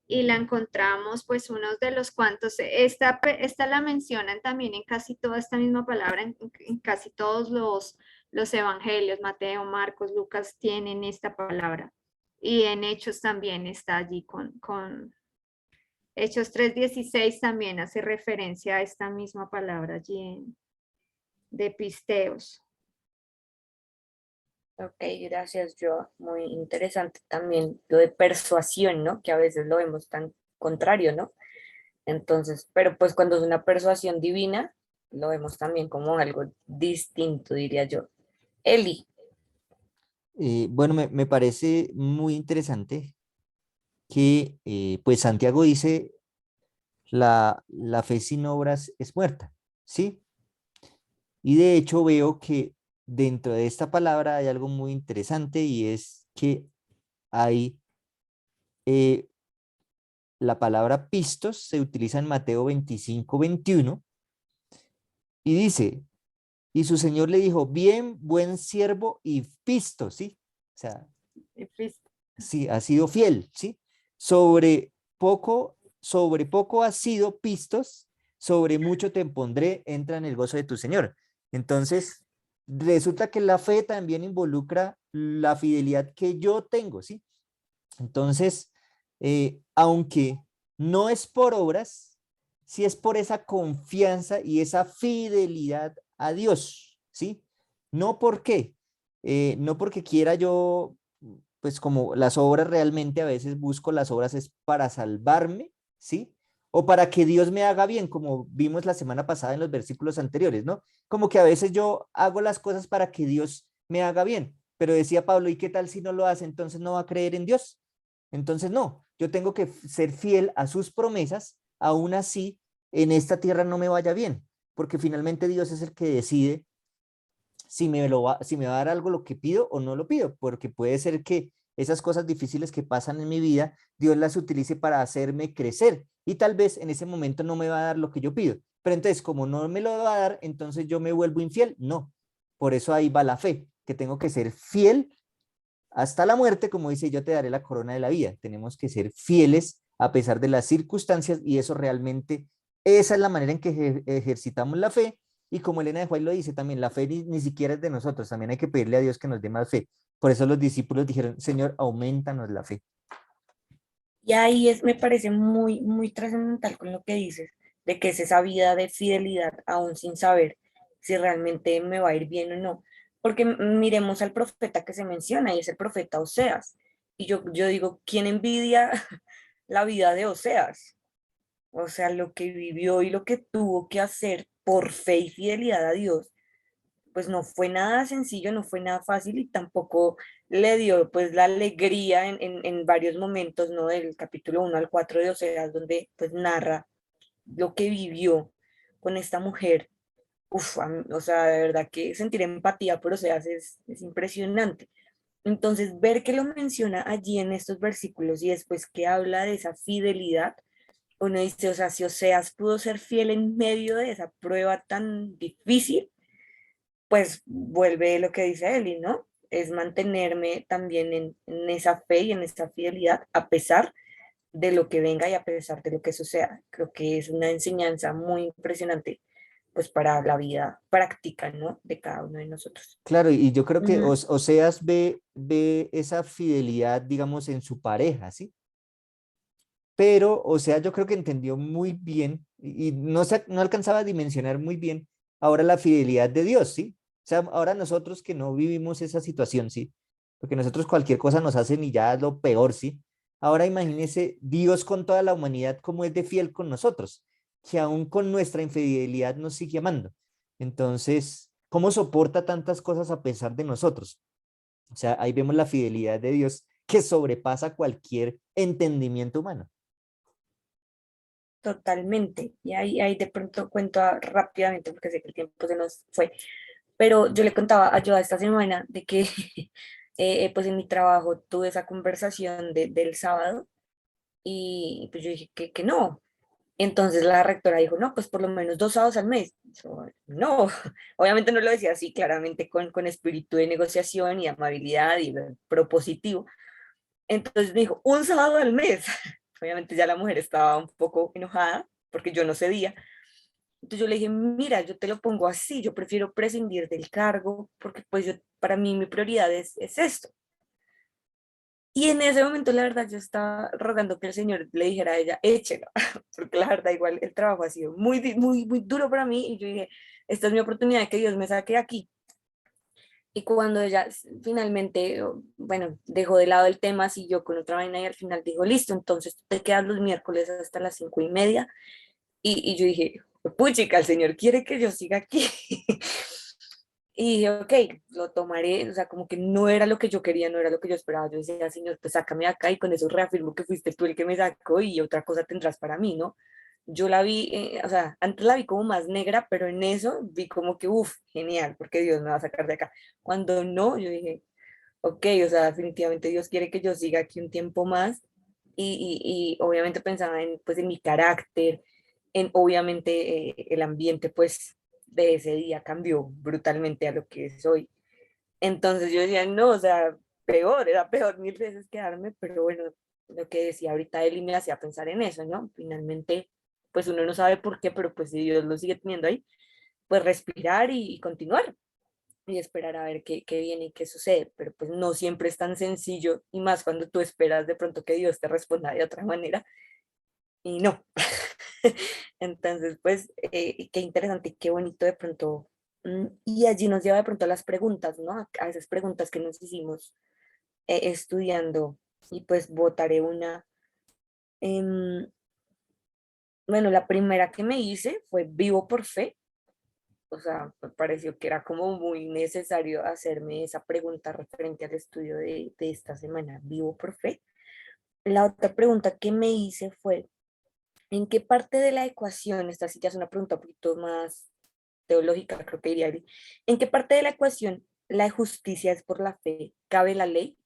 A: y la encontramos pues unos de los cuantos, esta la mencionan también en casi toda esta misma palabra, en casi todos los evangelios, Mateo, Marcos, Lucas tienen esta palabra. Y en Hechos también está allí con Hechos 3:16 también hace referencia a esta misma palabra allí de pisteos.
B: ok, gracias, Joa. Muy interesante también lo de persuasión, ¿no? Que a veces lo vemos tan contrario, ¿no? Entonces, pero pues cuando es una persuasión divina, lo vemos también como algo distinto, diría yo. Eli,
C: Bueno, me parece muy interesante que pues Santiago dice la fe sin obras es muerta, ¿sí? Y de hecho veo que dentro de esta palabra hay algo muy interesante y es que hay eh, la palabra pistos se utiliza en Mateo 25-21 y dice, y su señor le dijo, bien, buen siervo y pisto, ¿sí? O sea,
A: Y pues,
C: sí, ha sido fiel, ¿sí? Sobre poco has sido pistos, sobre mucho te pondré, entra en el gozo de tu Señor. Entonces, resulta que la fe también involucra la fidelidad que yo tengo, ¿sí? Entonces, aunque no es por obras, sí es por esa confianza y esa fidelidad a Dios, ¿sí? No porque, no porque quiera yo, pues como las obras realmente a veces busco las obras es para salvarme, ¿sí? O para que Dios me haga bien, como vimos la semana pasada en los versículos anteriores, ¿no? Como que a veces yo hago las cosas para que Dios me haga bien, pero decía Pablo, ¿y qué tal si no lo hace? Entonces no va a creer en Dios. Entonces, no, yo tengo que ser fiel a sus promesas, aún así en esta tierra no me vaya bien, porque finalmente Dios es el que decide si me va a dar algo lo que pido o no lo pido, porque puede ser que esas cosas difíciles que pasan en mi vida, Dios las utilice para hacerme crecer y tal vez en ese momento no me va a dar lo que yo pido. Pero entonces, como no me lo va a dar, entonces yo me vuelvo infiel. No, por eso ahí va la fe, que tengo que ser fiel hasta la muerte, como dice, yo te daré la corona de la vida. Tenemos que ser fieles a pesar de las circunstancias y eso realmente, esa es la manera en que ejercitamos la fe. Y como Elena de White lo dice también, la fe ni siquiera es de nosotros, también hay que pedirle a Dios que nos dé más fe. Por eso los discípulos dijeron, Señor, aumentanos la fe.
B: y ahí es, me parece muy, muy trascendental con lo que dices, de que es esa vida de fidelidad, aún sin saber si realmente me va a ir bien o no. Porque miremos al profeta que se menciona, y es el profeta Oseas. Y yo digo, ¿quién envidia la vida de Oseas? O sea, lo que vivió y lo que tuvo que hacer por fe y fidelidad a Dios, pues no fue nada sencillo, no fue nada fácil y tampoco le dio pues la alegría en varios momentos, ¿no? Del capítulo 1 al 4 de Oseas, donde pues narra lo que vivió con esta mujer. Uf, o sea, de verdad que sentir empatía por Oseas es impresionante. Entonces, ver que lo menciona allí en estos versículos y después que habla de esa fidelidad, uno dice, o sea, si Oseas pudo ser fiel en medio de esa prueba tan difícil, pues vuelve lo que dice Eli, ¿no? Es mantenerme también en esa fe y en esa fidelidad a pesar de lo que venga y a pesar de lo que suceda. Creo que es una enseñanza muy impresionante, pues para la vida práctica, ¿no? De cada uno de nosotros.
C: Claro, y yo creo que
B: Ujú.
C: Oseas ve esa fidelidad, digamos, en su pareja, ¿sí? Pero, o sea, yo creo que entendió muy bien y no alcanzaba a dimensionar muy bien ahora la fidelidad de Dios, ¿sí? O sea, ahora nosotros que no vivimos esa situación, ¿sí? Porque nosotros cualquier cosa nos hacen y ya es lo peor, ¿sí? Ahora imagínese Dios con toda la humanidad como es de fiel con nosotros, que aún con nuestra infidelidad nos sigue amando. Entonces, ¿cómo soporta tantas cosas a pesar de nosotros? O sea, ahí vemos la fidelidad de Dios que sobrepasa cualquier entendimiento humano.
B: Totalmente. Y ahí de pronto cuento rápidamente, porque sé que el tiempo se nos fue, pero yo le contaba a Joa esta semana de que pues en mi trabajo tuve esa conversación del sábado y pues yo dije que no. Entonces la rectora dijo, no, pues por lo menos 2 sábados al mes. Yo, no, obviamente no lo decía así, claramente con espíritu de negociación y amabilidad y propositivo. Entonces me dijo, 1 sábado al mes. Obviamente ya la mujer estaba un poco enojada porque yo no cedía. Entonces yo le dije, mira, yo te lo pongo así, yo prefiero prescindir del cargo porque pues yo, para mí mi prioridad es esto. Y en ese momento, la verdad, yo estaba rogando que el Señor le dijera a ella, échelo, porque la verdad, igual el trabajo ha sido muy duro para mí y yo dije, esta es mi oportunidad de que Dios me saque de aquí. Y cuando ella finalmente, bueno, dejó de lado el tema, siguió con otra vaina y al final dijo, listo, entonces tú te quedas los miércoles hasta las 5:30. Y yo dije, puchica, el señor quiere que yo siga aquí. Y dije, ok, lo tomaré, o sea, como que no era lo que yo quería, no era lo que yo esperaba. Yo decía, señor, pues sácame de acá y con eso reafirmo que fuiste tú el que me sacó y otra cosa tendrás para mí, ¿no? Yo la vi, o sea, antes la vi como más negra, pero en eso vi como que, uff, genial, porque Dios me va a sacar de acá. Cuando no, yo dije, ok, o sea, definitivamente Dios quiere que yo siga aquí un tiempo más y obviamente pensaba en, pues, en mi carácter, en obviamente el ambiente, pues, de ese día cambió brutalmente a lo que es hoy. Entonces yo decía, no, o sea, peor, era peor 1000 veces quedarme, pero bueno, lo que decía ahorita Eli me hacía pensar en eso, ¿no? Finalmente, pues uno no sabe por qué, pero pues si Dios lo sigue teniendo ahí, pues respirar y continuar y esperar a ver qué viene y qué sucede, pero pues no siempre es tan sencillo y más cuando tú esperas de pronto que Dios te responda de otra manera y no. Entonces, pues, qué interesante, qué bonito de pronto. Y allí nos lleva de pronto a las preguntas, ¿no? A esas preguntas que nos hicimos estudiando y pues votaré una. em, bueno, la primera que me hice fue vivo por fe. O sea, me pareció que era como muy necesario hacerme esa pregunta referente al estudio de esta semana, vivo por fe. La otra pregunta que me hice fue, ¿en qué parte de la ecuación, esta sí ya es una pregunta un poquito más teológica, creo que diría, Ari, ¿en qué parte de la ecuación la justicia es por la fe, cabe la ley?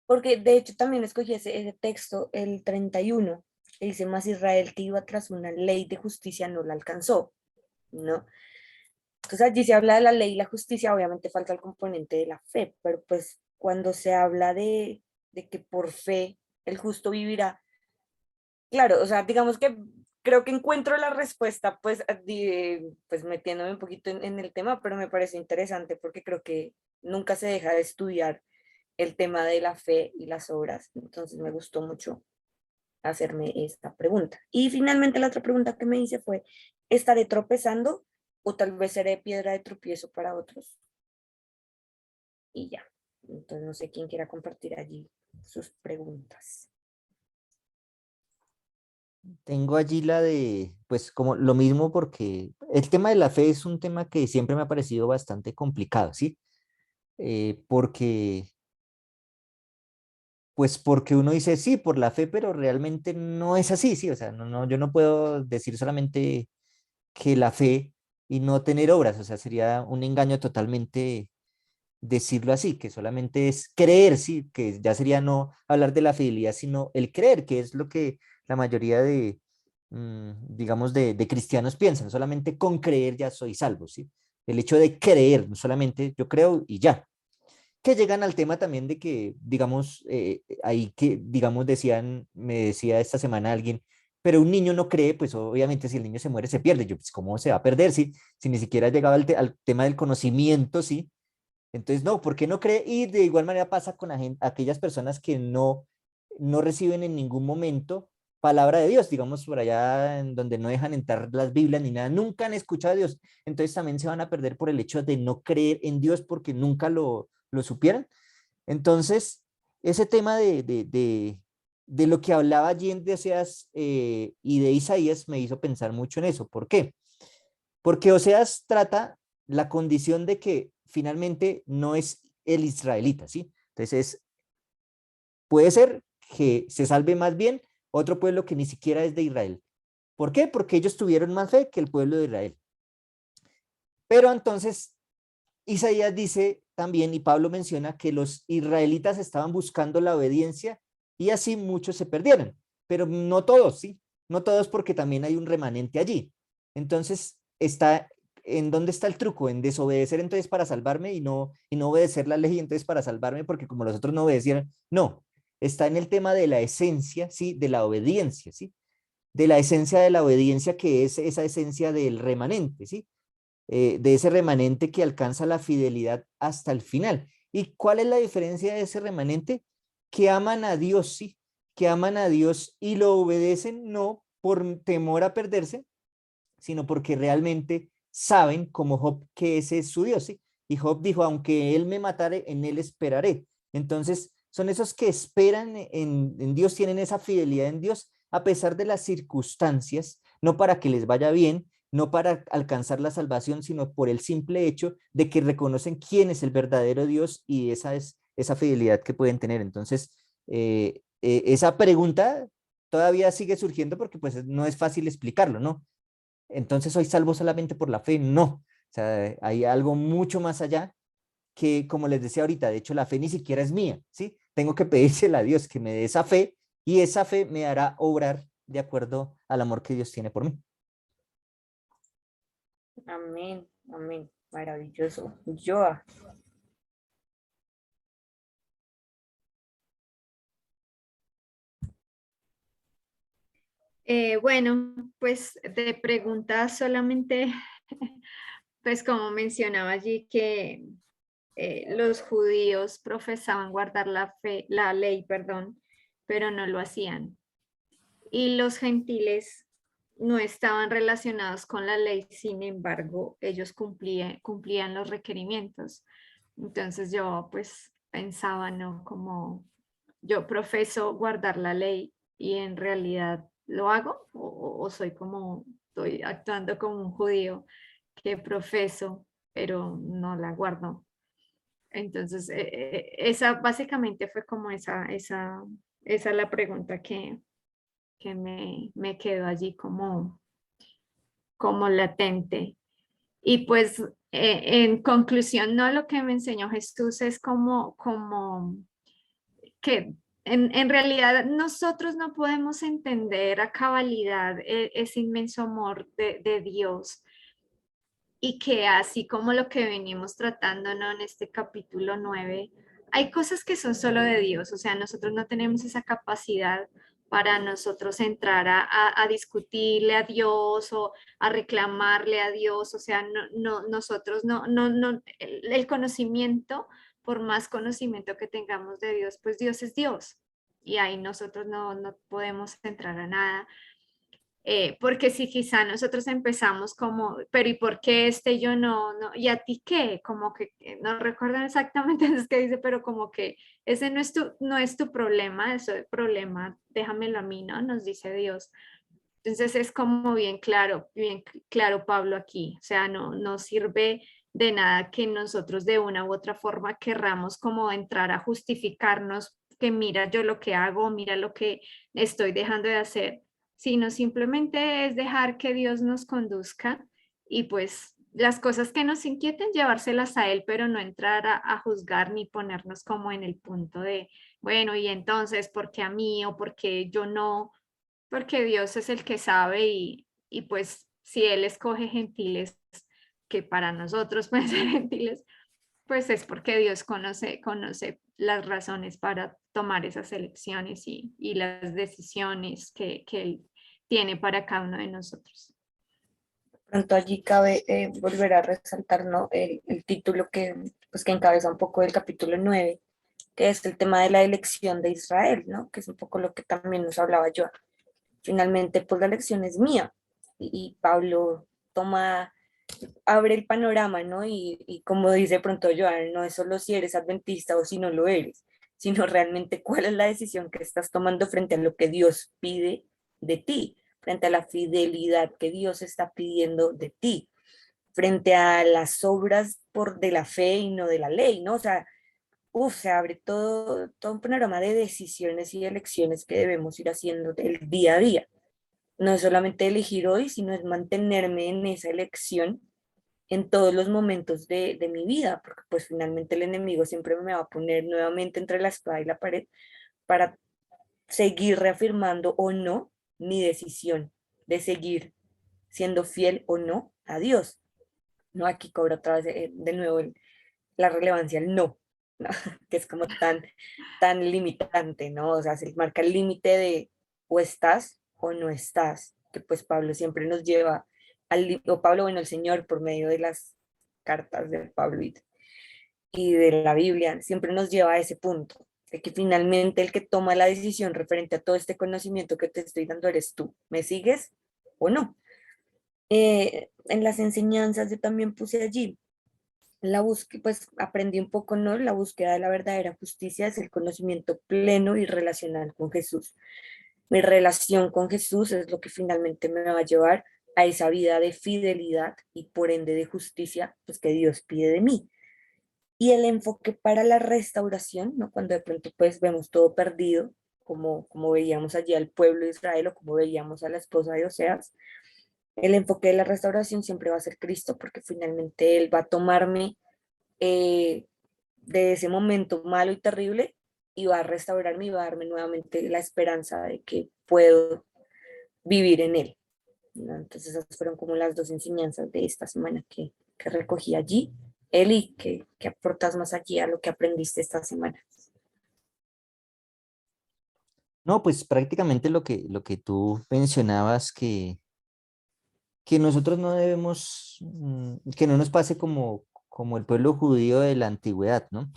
B: Porque de hecho también escogí ese texto, el 31, que dice, más Israel que iba tras una ley de justicia no la alcanzó, ¿no? Entonces allí se habla de la ley y la justicia, obviamente falta el componente de la fe, pero pues cuando se habla de que por fe el justo vivirá, claro, o sea, digamos que creo que encuentro la respuesta, pues, pues metiéndome un poquito en el tema, pero me parece interesante porque creo que nunca se deja de estudiar el tema de la fe y las obras, entonces me gustó mucho hacerme esta pregunta. Y finalmente la otra pregunta que me hice fue, ¿estaré tropezando o tal vez seré piedra de tropiezo para otros? Y ya. Entonces no sé quién quiera compartir allí sus preguntas.
C: Tengo allí la de, pues como lo mismo porque el tema de la fe es un tema que siempre me ha parecido bastante complicado, ¿sí? Porque, pues porque uno dice sí, por la fe, pero realmente no es así, ¿sí? O sea, yo no puedo decir solamente que la fe y no tener obras, o sea, sería un engaño totalmente decirlo así, que solamente es creer, sí, que ya sería no hablar de la fidelidad, sino el creer, que es lo que la mayoría de, digamos, de cristianos piensan, solamente con creer ya soy salvo, sí. El hecho de creer, no solamente yo creo y ya. Que llegan al tema también de que, digamos, ahí que, digamos, me decía esta semana alguien, pero un niño no cree, pues obviamente si el niño se muere se pierde. Yo, pues, ¿cómo se va a perder? Si ni siquiera ha llegado al tema del conocimiento, ¿sí? Entonces, no, ¿por qué no cree? Y de igual manera pasa con aquellas personas que no reciben en ningún momento palabra de Dios, digamos por allá en donde no dejan entrar las Biblias ni nada, nunca han escuchado a Dios. Entonces también se van a perder por el hecho de no creer en Dios porque nunca lo supieran. Entonces, ese tema de lo que hablaba allí en de Oseas y de Isaías me hizo pensar mucho en eso. ¿Por qué? Porque Oseas trata la condición de que finalmente no es el israelita, ¿sí? Entonces, puede ser que se salve más bien otro pueblo que ni siquiera es de Israel. ¿Por qué? Porque ellos tuvieron más fe que el pueblo de Israel. Pero entonces, Isaías dice también, y Pablo menciona, que los israelitas estaban buscando la obediencia y así muchos se perdieron. Pero no todos, ¿sí? No todos porque también hay un remanente allí. Entonces, ¿en dónde está el truco? En desobedecer entonces para salvarme y no obedecer la ley entonces para salvarme porque como los otros no obedecieron. No, está en el tema de la esencia, ¿sí? De la obediencia, ¿sí? De la esencia de la obediencia que es esa esencia del remanente, ¿sí? De ese remanente que alcanza la fidelidad hasta el final. ¿Y cuál es la diferencia de ese remanente? Que aman a Dios, sí, que aman a Dios y lo obedecen no por temor a perderse, sino porque realmente saben, como Job, que ese es su Dios, ¿sí? Y Job dijo, aunque él me matare, en él esperaré. Entonces, son esos que esperan en Dios, tienen esa fidelidad en Dios, a pesar de las circunstancias, no para que les vaya bien, no para alcanzar la salvación, sino por el simple hecho de que reconocen quién es el verdadero Dios y esa es esa fidelidad que pueden tener. Entonces, esa pregunta todavía sigue surgiendo porque pues no es fácil explicarlo, ¿no? Entonces, ¿soy salvo solamente por la fe? No. O sea, hay algo mucho más allá que, como les decía ahorita, de hecho, la fe ni siquiera es mía, ¿sí? Tengo que pedírsela a Dios que me dé esa fe y esa fe me hará obrar de acuerdo al amor que Dios tiene por mí.
B: Amén, amén. Maravilloso. Joa.
A: Bueno, pues de preguntas solamente, pues como mencionaba allí que los judíos profesaban guardar la fe, la ley, perdón, pero no lo hacían. Y los gentiles no estaban relacionados con la ley, sin embargo, ellos cumplían los requerimientos. Entonces yo pues pensaba, ¿no? Como yo profeso guardar la ley y en realidad lo hago o soy como, estoy actuando como un judío que profeso, pero no la guardo. Entonces, esa básicamente fue como esa la pregunta que me quedó allí como latente. Y pues en conclusión, no, lo que me enseñó Jesús es como que en realidad nosotros no podemos entender a cabalidad ese inmenso amor de Dios y que así como lo que venimos tratando, ¿no? En este capítulo 9 hay cosas que son solo de Dios, o sea, nosotros no tenemos esa capacidad para nosotros entrar a discutirle a Dios o a reclamarle a Dios, o sea, nosotros no, el conocimiento, por más conocimiento que tengamos de Dios, pues Dios es Dios y ahí nosotros no podemos entrar a nada. Porque si quizá nosotros empezamos como, pero ¿y por qué este y yo no? ¿Y a ti qué? Como que no recuerdo exactamente es que dice, pero como que ese no es tu problema, eso es el problema, déjamelo a mí, ¿no? Nos dice Dios. Entonces es como bien claro Pablo aquí, o sea, no sirve de nada que nosotros de una u otra forma querramos como entrar a justificarnos que mira yo lo que hago, mira lo que estoy dejando de hacer, sino simplemente es dejar que Dios nos conduzca y pues las cosas que nos inquieten llevárselas a Él, pero no entrar a juzgar ni ponernos como en el punto de, bueno, y entonces, ¿por qué a mí o por qué yo no? Porque Dios es el que sabe y pues si Él escoge gentiles que para nosotros pueden ser gentiles, pues es porque Dios conoce las razones para tomar esas elecciones y las decisiones que Él tiene para cada uno de nosotros.
B: Pronto allí cabe volver a resaltar, ¿no? El título pues, que encabeza un poco el capítulo 9, que es el tema de la elección de Israel, ¿no? Que es un poco lo que también nos hablaba yo. Finalmente, pues la elección es mía. Y Pablo abre el panorama, ¿no? Y como dice pronto Joan, no es solo si eres adventista o si no lo eres, sino realmente cuál es la decisión que estás tomando frente a lo que Dios pide de ti, frente a la fidelidad que Dios está pidiendo de ti, frente a las obras de la fe y no de la ley, ¿no? O sea, se abre todo un panorama de decisiones y elecciones que debemos ir haciendo el día a día. No es solamente elegir hoy, sino es mantenerme en esa elección en todos los momentos de mi vida, porque pues finalmente el enemigo siempre me va a poner nuevamente entre la espada y la pared para seguir reafirmando o no mi decisión de seguir siendo fiel o no a Dios. No, aquí cobra otra vez de nuevo la relevancia el no, ¿no? Que es como tan limitante, ¿no? O sea, se marca el límite de o estás o no estás, que pues Pablo siempre nos lleva o Pablo, bueno, el Señor por medio de las cartas de Pablo y de la Biblia, siempre nos lleva a ese punto, de que finalmente el que toma la decisión referente a todo este conocimiento que te estoy dando eres tú. ¿Me sigues o no? En las enseñanzas yo también puse allí la búsqueda, pues aprendí un poco, ¿no? La búsqueda de la verdadera justicia es el conocimiento pleno y relacional con Jesús. Mi relación con Jesús es lo que finalmente me va a llevar a esa vida de fidelidad y por ende de justicia, pues que Dios pide de mí. Y el enfoque para la restauración, ¿no? Cuando de pronto pues vemos todo perdido, como veíamos allí al pueblo de Israel o como veíamos a la esposa de Oseas, el enfoque de la restauración siempre va a ser Cristo, porque finalmente Él va a tomarme eh, de ese momento malo y terrible y va a restaurarme y va a darme nuevamente la esperanza de que puedo vivir en Él, ¿no? Entonces esas fueron como las dos enseñanzas de esta semana que recogí allí. Eli, ¿qué aportas más allí a lo que aprendiste esta semana?
C: No, pues prácticamente lo que tú mencionabas, que nosotros no debemos, que no nos pase como, como el pueblo judío de la antigüedad, ¿no?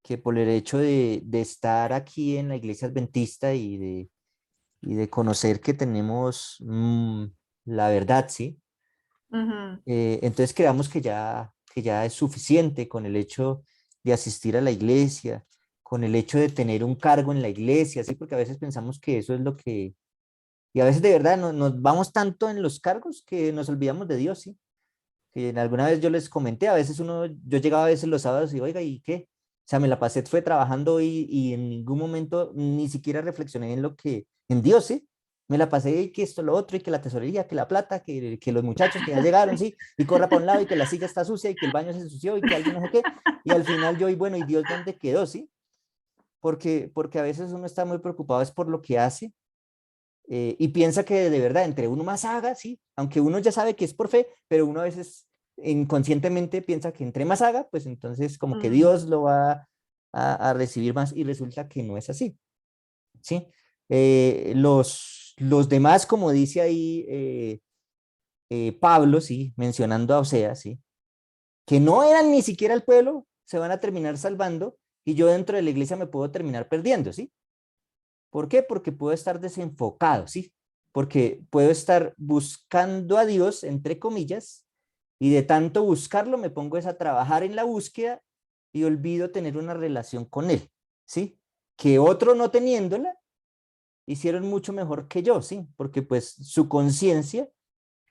C: Que por el hecho de estar aquí en la iglesia adventista y de conocer que tenemos la verdad, ¿sí?
A: Ujú.
C: Entonces creamos que ya es suficiente con el hecho de asistir a la iglesia, con el hecho de tener un cargo en la iglesia, ¿sí? Porque a veces pensamos que eso es lo que, y a veces de verdad nos vamos tanto en los cargos que nos olvidamos de Dios, ¿sí? Que alguna vez yo les comenté, a veces yo llegaba a veces los sábados y, oiga, ¿y qué? O sea, me la pasé, fue trabajando y en ningún momento ni siquiera reflexioné en lo que, en Dios, ¿sí? Me la pasé y que esto, lo otro, y que la tesorería, que la plata, que los muchachos que ya llegaron,
A: Sí.
C: ¿sí? Y corra para un lado y que la silla está sucia y que el baño se ensució y que alguien no sé qué. Y al final yo, y bueno, ¿y Dios dónde quedó, sí? Porque a veces uno está muy preocupado es por lo que hace y piensa que de verdad entre uno más haga, sí, aunque uno ya sabe que es por fe, pero uno a veces inconscientemente piensa que entre más haga, pues entonces como que
A: Mm.
C: Dios lo va a recibir más y resulta que no es así, ¿sí? Los demás, como dice ahí Pablo, sí, mencionando a Oseas, sí, que no eran ni siquiera el pueblo, se van a terminar salvando y yo dentro de la iglesia me puedo terminar perdiendo, ¿sí? ¿Por qué? Porque puedo estar desenfocado, ¿sí? Porque puedo estar buscando a Dios, entre comillas, y de tanto buscarlo me pongo es a trabajar en la búsqueda y olvido tener una relación con Él, ¿sí? Que otro no teniéndola, hicieron mucho mejor que yo, ¿sí? Porque pues su conciencia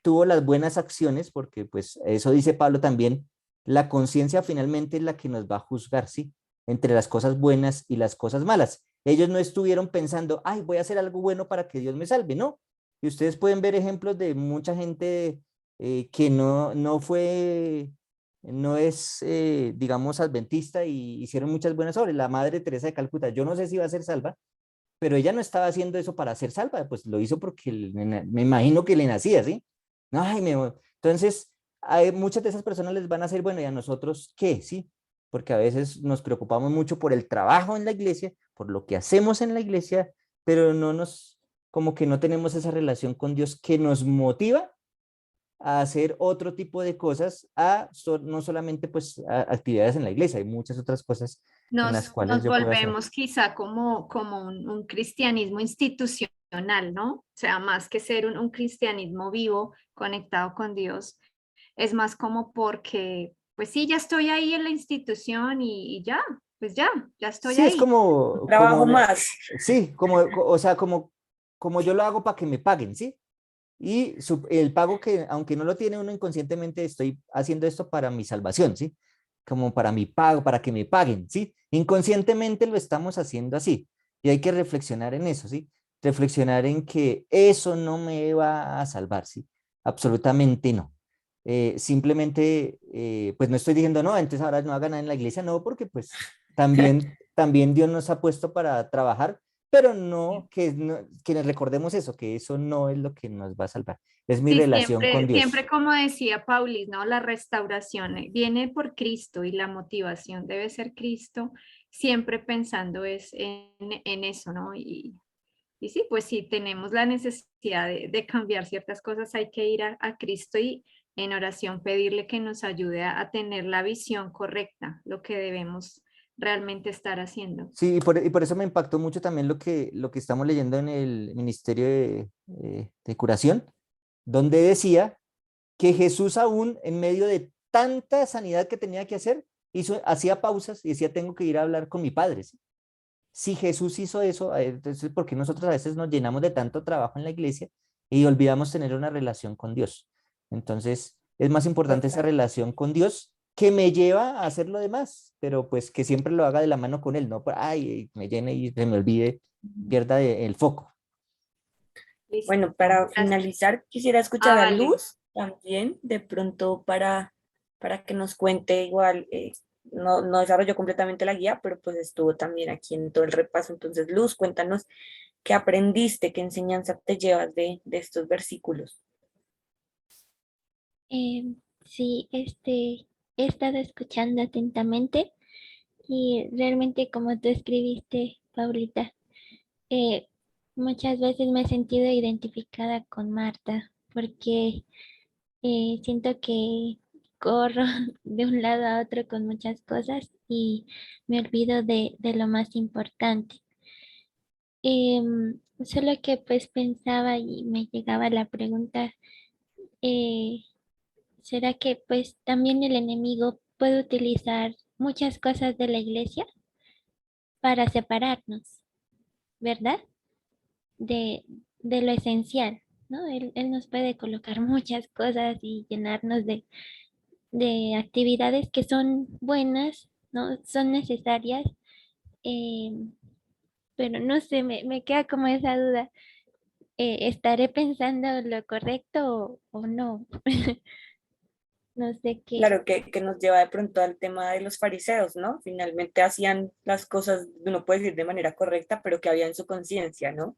C: tuvo las buenas acciones, porque pues eso dice Pablo también, la conciencia finalmente es la que nos va a juzgar, ¿sí? Entre las cosas buenas y las cosas malas. Ellos no estuvieron pensando, ay, voy a hacer algo bueno para que Dios me salve, ¿no? Y ustedes pueden ver ejemplos de mucha gente que no fue, no es, digamos, adventista y hicieron muchas buenas obras. La Madre Teresa de Calcuta, yo no sé si va a ser salva, pero ella no estaba haciendo eso para ser salva, pues lo hizo porque me imagino que le nacía, ¿sí? Ay, entonces, muchas de esas personas les van a decir, bueno, ¿y a nosotros qué? ¿Sí? Porque a veces nos preocupamos mucho por el trabajo en la iglesia, por lo que hacemos en la iglesia, pero como que no tenemos esa relación con Dios que nos motiva a hacer otro tipo de cosas, no solamente pues actividades en la iglesia, hay muchas otras cosas en las cuales
A: Nos
C: yo puedo hacer.
A: volvemos quizá como un cristianismo institucional, ¿no? O sea, más que ser un cristianismo vivo, conectado con Dios, es más como porque, pues sí, ya estoy ahí en la institución y ya, pues ya estoy
C: Sí, es
A: ahí.
B: Un trabajo más.
C: sí, o sea, como yo lo hago para que me paguen, ¿sí? Y el pago que, aunque no lo tiene uno inconscientemente, estoy haciendo esto para mi salvación, ¿sí? Como para mi pago, para que me paguen, ¿sí? Inconscientemente lo estamos haciendo así. Y hay que reflexionar en eso, ¿sí? Reflexionar en que eso no me va a salvar, ¿sí? Absolutamente no. Simplemente, pues no estoy diciendo, no, entonces ahora no haga nada en la iglesia, no, porque pues también Dios nos ha puesto para trabajar, pero que nos recordemos eso, que eso no es lo que nos va a salvar, es mi
A: Sí,
C: relación con
A: siempre
C: Dios.
A: como decía Paulis, ¿no? La restauración viene por Cristo y la motivación debe ser Cristo, siempre pensando es en eso, ¿no? Y sí, pues si tenemos la necesidad de cambiar ciertas cosas, hay que ir a Cristo y en oración pedirle que nos ayude a tener la visión correcta, lo que debemos realmente estar haciendo.
C: Sí, y por eso me impactó mucho también lo que estamos leyendo en el Ministerio de Curación, donde decía que Jesús aún en medio de tanta sanidad que tenía que hacer, hacía pausas y decía, tengo que ir a hablar con mi padre. ¿Sí? Si Jesús hizo eso, entonces, ¿por qué nosotros a veces nos llenamos de tanto trabajo en la iglesia y olvidamos tener una relación con Dios? Entonces, es más importante esa
B: Total.
C: relación con Dios que me lleva a hacer lo demás, pero pues que siempre lo haga de la mano con Él, no, ay, me llene y se me olvide, pierda el foco.
A: Listo.
B: Bueno, para
A: Gracias.
B: finalizar, quisiera escuchar a
A: Vale.
B: Luz también, de pronto para que nos cuente igual, no desarrolló completamente la guía, pero pues estuvo también aquí en todo el repaso. Entonces, Luz, cuéntanos qué aprendiste, qué enseñanza te llevas de estos versículos.
D: Sí, he estado escuchando atentamente y realmente como tú escribiste, Paulita, eh, muchas veces me he sentido identificada con Marta porque siento que corro de un lado a otro con muchas cosas y me olvido de lo más importante. Solo que pues pensaba y me llegaba la pregunta, eh, ¿será que pues también el enemigo puede utilizar muchas cosas de la iglesia para separarnos, ¿verdad? De, de lo esencial, ¿no? Él nos puede colocar muchas cosas y llenarnos de actividades que son buenas, ¿no? Son necesarias, eh, pero no sé, me queda como esa duda. ¿Estaré pensando lo correcto o no? No sé qué.
B: Claro que nos lleva de pronto al tema de los fariseos, ¿no? Finalmente hacían las cosas, uno puede decir de manera correcta, pero que había en su conciencia, ¿no?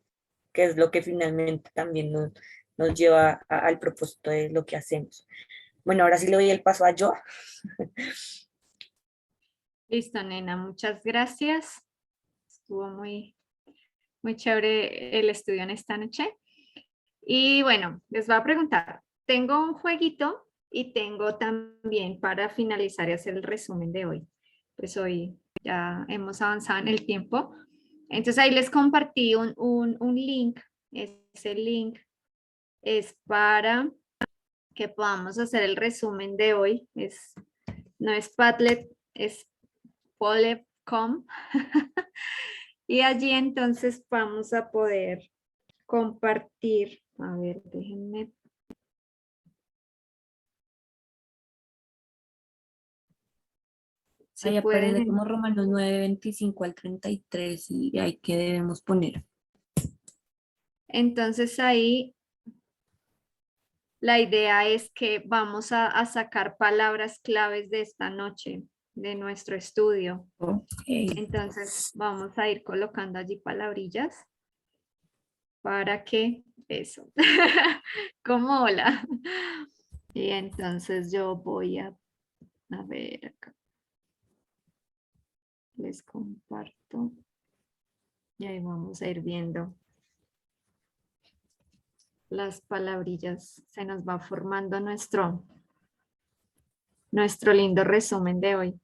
B: Que es lo que finalmente también nos lleva al propósito de lo que hacemos. Bueno, ahora sí le doy el paso a Joa.
A: Listo, nena, muchas gracias. Estuvo muy, muy chévere el estudio en esta noche. Y bueno, les voy a preguntar, tengo un jueguito y tengo también para finalizar y hacer el resumen de hoy. Pues hoy ya hemos avanzado en el tiempo. Entonces ahí les compartí un link. Ese link es para que podamos hacer el resumen de hoy. No es Padlet, es Polepcom. Y allí entonces vamos a poder compartir. A ver, déjenme. Si
B: Ahí aparece
A: pueden.
B: como Romanos 9:25 al 33 y ahí que debemos poner.
A: Entonces ahí la idea es que vamos a sacar palabras claves de esta noche, de nuestro estudio.
B: Ok.
A: Entonces vamos a ir colocando allí palabrillas para que eso, como hola. Y entonces yo voy a ver acá, les comparto y ahí vamos a ir viendo las palabrillas. Se nos va formando nuestro lindo resumen de hoy.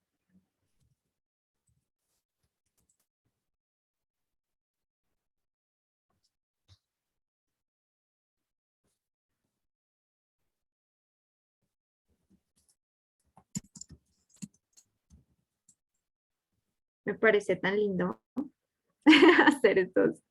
A: Me parece tan lindo hacer estos.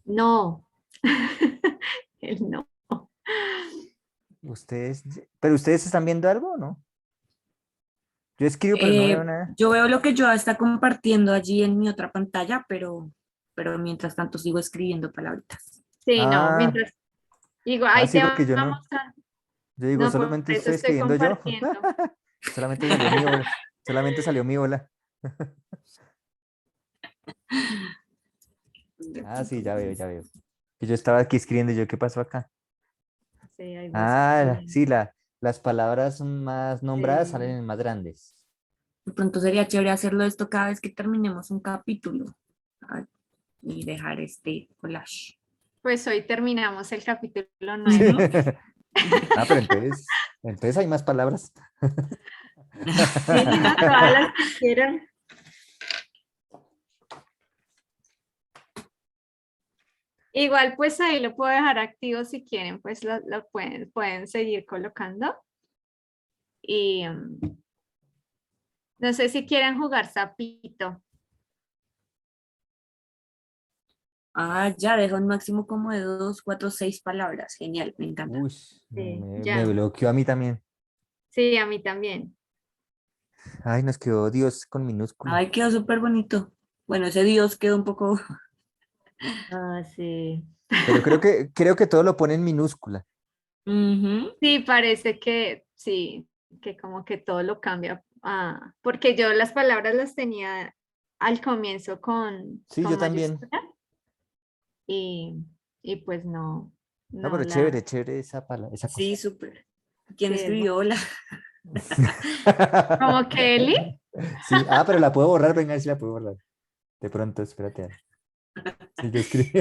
A: No, el no.
C: Ustedes, pero ustedes están viendo algo, o ¿no? Yo escribo, pero no veo nada.
B: Yo veo lo que Joa está compartiendo allí en mi otra pantalla, pero mientras tanto sigo escribiendo palabritas.
A: Sí, no,
C: Ah,
A: mientras digo, ahí
C: sí,
A: te
C: porque yo
A: vamos
C: no,
A: a,
C: yo digo,
A: no, por
C: solamente
A: eso
C: estoy
A: estoy
C: escribiendo yo.
A: compartiendo.
C: Solamente salió mi bola, solamente salió mi bola. Ah, sí, ya veo, ya veo. Que yo estaba aquí escribiendo y yo, ¿qué pasó acá?
A: Sí, ahí voy
C: Ah,
A: escribiendo.
C: sí, las palabras más nombradas salen
A: Sí,
C: en más grandes.
B: De pronto sería chévere hacerlo esto cada vez que terminemos un capítulo. Ah, y dejar este collage.
A: Pues hoy terminamos el capítulo
C: Sí.
A: 9.
C: Pero entonces hay más palabras.
A: Sí, no, todas las que quieran. Igual, pues ahí lo puedo dejar activo si quieren, pues lo pueden seguir colocando. Y no sé si quieren jugar sapito.
B: Ah, ya, deja un máximo como de 2, 4, 6 palabras. Genial, me encanta.
C: Uy,
A: Sí,
C: me
A: ya.
C: bloqueó a mí también.
A: Sí, a mí también.
C: Ay, nos quedó Dios con minúscula.
B: Ay, quedó súper bonito. Bueno, ese Dios quedó un poco.
A: Ah, sí.
C: Pero creo que todo lo pone en minúscula.
B: Ujú.
A: Sí, parece que sí, que como que todo lo cambia. Porque yo las palabras las tenía al comienzo
C: Sí, yo
A: con
C: también.
A: mayúscula y, y pues no,
C: No,
A: no
C: pero
A: la.
C: chévere, chévere esa esa cosa.
B: Sí, súper. ¿Quién
A: Sí, es
B: escribió hola?
A: como Kelly,
C: Sí, pero la puedo borrar, venga, sí la puedo borrar. De pronto, espérate. Sí, yo escribí.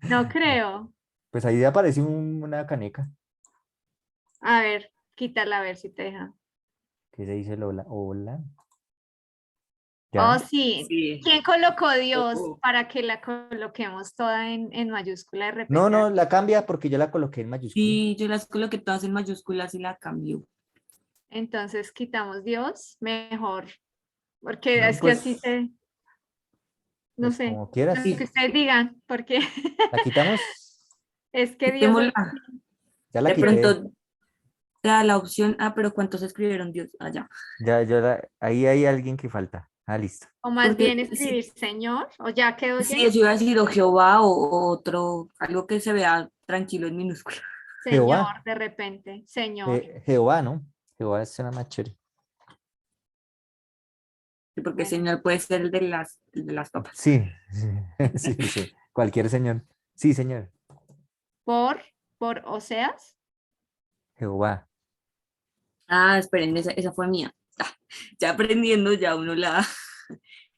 A: no creo.
C: Pues ahí aparece una caneca
A: A ver, quítala a ver si te deja.
C: que se dice Lola. Hola.
A: Oh,
C: ¿Ya?
A: sí.
B: Sí.
A: ¿Quién colocó Dios
B: Oh.
A: para que la coloquemos toda en mayúscula de
C: No,
A: repente?
C: no, la cambia porque yo la coloqué en mayúscula.
B: Sí, yo las coloqué todas en mayúsculas y la cambió.
A: Entonces quitamos Dios, mejor, porque
C: No,
A: es que así no
C: pues
A: sé,
C: como quieras.
A: lo que ustedes digan, porque
C: ¿La quitamos?
A: es que Dios
B: Quitémosla.
A: solo
C: Ya la
B: De
C: quité.
B: pronto te da la opción. Ah, pero ¿cuántos escribieron Dios allá?
C: Ahí hay alguien que falta. Ah, listo.
A: o más
B: Porque
A: bien
B: sí,
A: escribir Señor, o ya quedó
B: sí,
A: lleno,
B: eso iba a decir o Jehová o otro, algo que se vea tranquilo en minúscula.
C: Jehová.
A: Señor, de repente, Señor.
C: Jehová, ¿no? Jehová suena más chévere.
B: Sí, porque
A: Bueno,
B: señor puede ser el de las papas.
C: Sí, sí, sí. Cualquier señor. Sí, señor.
A: por, por Oseas.
C: Jehová.
B: Ah, esperen, esa fue mía. Ah, ya aprendiendo, ya uno la.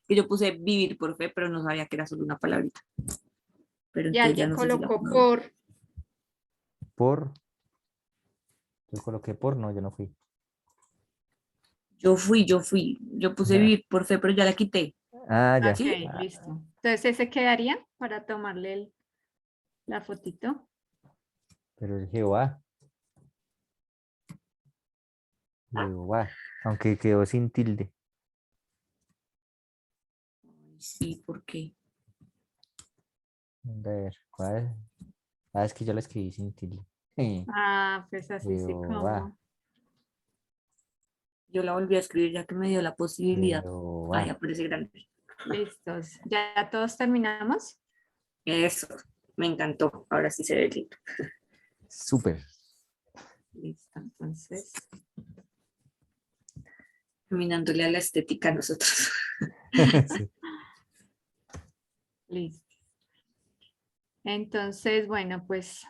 B: Que yo puse vivir por fe, pero no sabía que era solo una palabrita. Pero
A: Y
B: entonces ya
A: alguien
B: no sé si la
A: colocó
B: puedo.
C: Por. Yo coloqué por, no, yo no fui.
B: Yo fui. Yo puse vivir por fe, pero ya la quité.
C: Ya.
A: Ok,
B: ¿Sí?
A: listo. Entonces ese quedaría para tomarle la fotito.
C: Pero el Jehová.
B: Ah,
C: Jehová. Aunque quedó sin tilde.
B: sí, ¿por qué?
C: A ver, ¿cuál? Es que yo la escribí sin tilde.
A: Pues así sí
C: Jehová.
A: como.
B: Yo la volví a escribir ya que me dio la posibilidad. Ahí
C: Jehová.
B: aparece grande.
A: Listos. ¿Ya todos terminamos?
B: Eso, me encantó. Ahora sí se ve lindo.
C: Súper.
A: Listo, entonces.
B: Caminándole a la estética a nosotros.
C: Sí.
A: Listo. Entonces, bueno, pues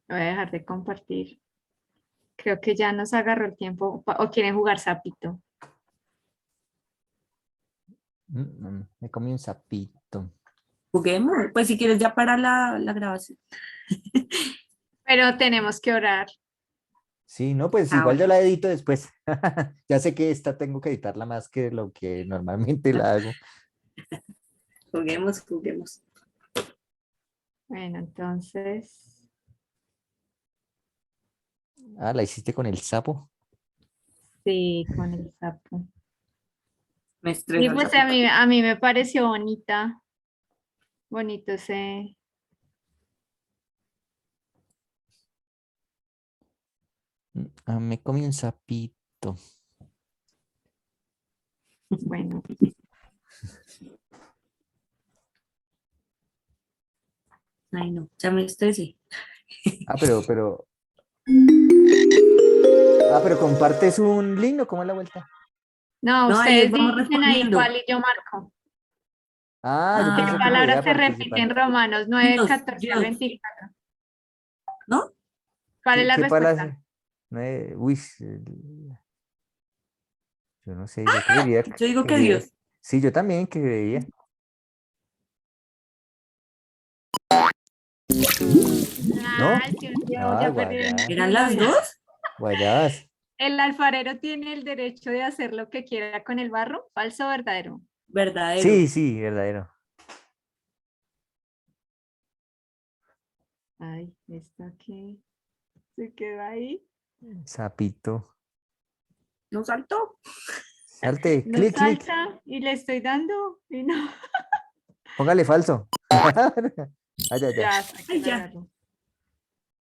A: voy a dejar de compartir. Creo que ya nos agarró el tiempo. ¿O quieren jugar sapito?
C: Me comí un sapito.
B: Juguemos. Pues si quieres ya para la grabación.
A: Pero tenemos que orar.
C: Sí, no, pues igual yo
B: Ahora.
C: la edito después. Ya sé que esta tengo que editarla más que lo que normalmente la hago.
B: Juguemos.
A: Bueno, entonces.
C: La hiciste con el sapo.
A: Sí, con el sapo.
B: Me
A: Y
B: estresa el
A: pues
B: sapito.
A: a mí me pareció bonito ese.
C: Me comí un sapito.
A: Bueno,
B: Ay, no, ya me estresé.
C: Ah, pero compartes un link, ¿o cómo es la vuelta?
A: no,
B: No, ahí
A: ustedes
B: vamos
A: dicen ahí
B: respondiendo.
A: cuál y yo marco.
C: Yo
A: ¿Qué
C: pensé que me
A: palabra
C: iba a
A: se repite
C: participar.
A: en Romanos 9,
B: Dios,
A: 14 al
B: Dios,
A: 24?
B: ¿no?
A: ¿Cuál es la
C: ¿Qué
A: respuesta?
C: palabra? Uy, Yo no sé, yo creería
B: Yo digo que
C: creería-
B: Dios.
C: Sí, yo también creería. ¿No?
A: Ay, se hundió,
C: Ah,
A: ya perdieron
C: guayá,
B: ¿Eran
A: una
B: las
A: vida.
B: dos?
C: guayabas.
A: ¿El alfarero tiene el derecho de hacer lo que quiera con el barro? ¿Falso o verdadero?
B: Verdadero.
C: Sí, sí, verdadero.
A: Ay, esta que se queda ahí.
C: Sapito.
B: ¿No saltó?
C: Salte,
A: No
C: clic, clic.
A: salta y le estoy dando y no.
C: Póngale falso. Ah, ya, ya.
A: Ya, hasta que
B: Ay,
A: lo
B: ya.
A: agarró.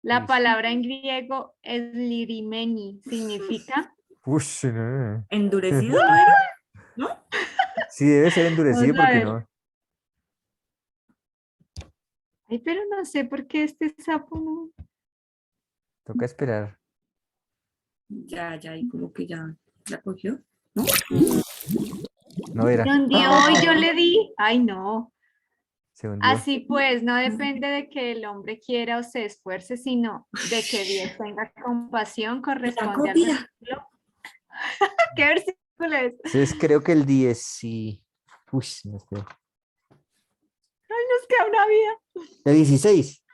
A: La
C: Listo.
A: palabra en griego es lirimeni. Significa.
C: Ush, no.
B: ¿Endurecido no era? ¿No?
C: Sí, debe ser endurecido
A: Vamos a
C: porque
A: ver.
C: no.
A: Ay, pero no sé por qué este sapo no.
C: Toca esperar.
B: Ya, y como que ya la cogió. ¿No?
C: No
A: Se
C: era.
A: hundió y yo le di. Ay, no.
C: Se hundió.
A: Así pues, no depende de que el hombre quiera o se esfuerce, sino de que Dios tenga compasión,
B: La
A: corresponde al
B: copia.
A: versículo. ¿Qué versículo es?
C: Entonces creo que el 10 sí. Uy, no sé.
A: Nos queda una vida.
C: El 16.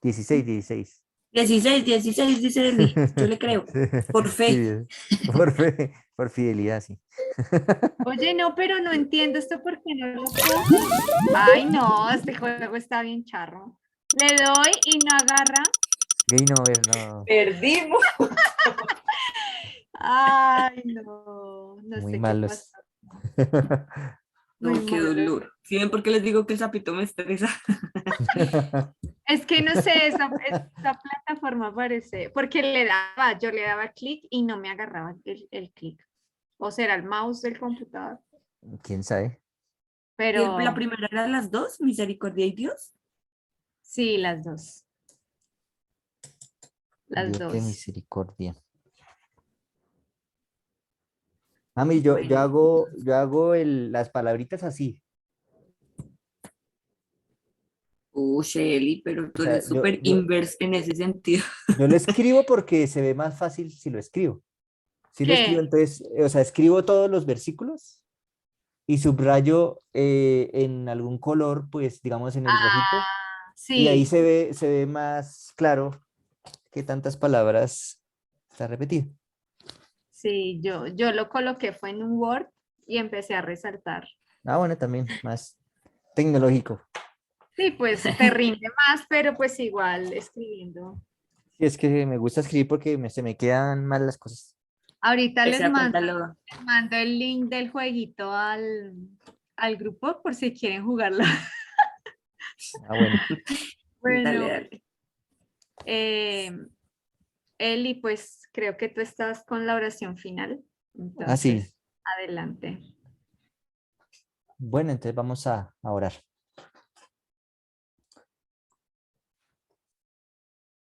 C: 16, 16.
B: 16, dice Eli. Yo le creo. Por
C: Sí,
B: fe.
C: bien. Por fidelidad, sí.
A: Oye, no, pero no entiendo esto porque no lo coge. Ay, no, este juego está bien charro. Le doy y no agarra.
C: Game over, no.
B: Perdimos.
A: Ay, no, no
C: Muy
A: sé qué
C: malos.
A: pasó. Muy
B: No, qué
A: malo.
B: dolor. ¿Sí ven por qué les digo que el sapito me estresa?
A: Es que no sé, esa plataforma parece, porque yo le daba clic y no me agarraba el clic. O será el mouse del computador.
C: ¿Quién sabe?
B: La
A: Pero
B: primera era las dos, misericordia y Dios.
A: sí, las dos. Las
C: Dios de
A: dos.
C: misericordia. Mami,
B: Bueno,
C: yo hago las palabritas así.
B: Eli, pero
C: O
B: tú
C: sea,
B: eres súper inverse en ese sentido.
C: yo lo escribo porque se ve más fácil si lo escribo. Si lo escribo,
A: ¿Qué?
C: entonces, o sea, escribo todos los versículos y subrayo en algún color, pues digamos en el rojito,
A: Ah,
C: y ahí
A: sí,
C: se ve más claro que tantas palabras está repetido.
A: sí, yo lo coloqué, fue en un Word y empecé a resaltar.
C: Ah, bueno, también más tecnológico.
A: Sí, pues te rinde más, pero pues igual escribiendo.
C: Sí, es que me gusta escribir porque se me quedan mal las cosas.
A: Ahorita
B: Ese apúntalo.
A: les mando el link del jueguito al grupo por si quieren jugarlo.
C: Ah, bueno.
B: Dale,
A: Bueno,
B: dale.
A: eh, Eli, pues creo que tú estás con la oración final.
C: Ah, sí.
A: Entonces, adelante.
C: Bueno, entonces vamos a orar.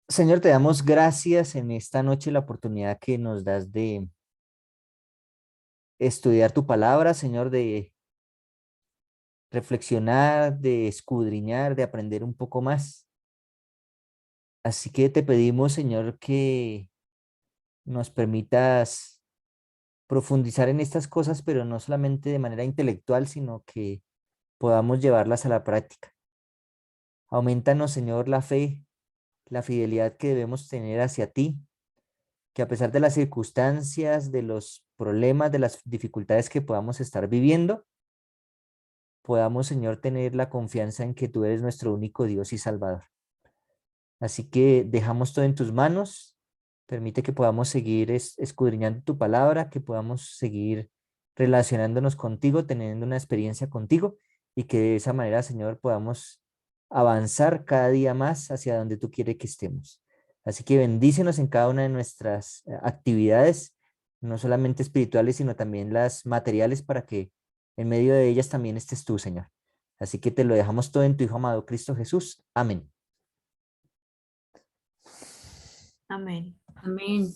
C: Señor, te damos gracias en esta noche la oportunidad que nos das de estudiar tu palabra, Señor, de reflexionar, de escudriñar, de aprender un poco más. Así que te pedimos, Señor, que nos permitas profundizar en estas cosas, pero no solamente de manera intelectual, sino que podamos llevarlas a la práctica. Aumentanos, Señor, la fe, la fidelidad que debemos tener hacia ti, que a pesar de las circunstancias, de los problemas, de las dificultades que podamos estar viviendo, podamos, Señor, tener la confianza en que tú eres nuestro único Dios y Salvador. Así que dejamos todo en tus manos. Permite que podamos seguir escudriñando tu palabra, que podamos seguir relacionándonos contigo, teniendo una experiencia contigo y que de esa manera, Señor, podamos avanzar cada día más hacia donde tú quieres que estemos. Así que bendícenos en cada una de nuestras actividades, no solamente espirituales, sino también las materiales, para que en medio de ellas también estés tú, Señor. Así que te lo dejamos todo en tu Hijo amado Cristo Jesús. Amén.
A: Amén.
B: Amén.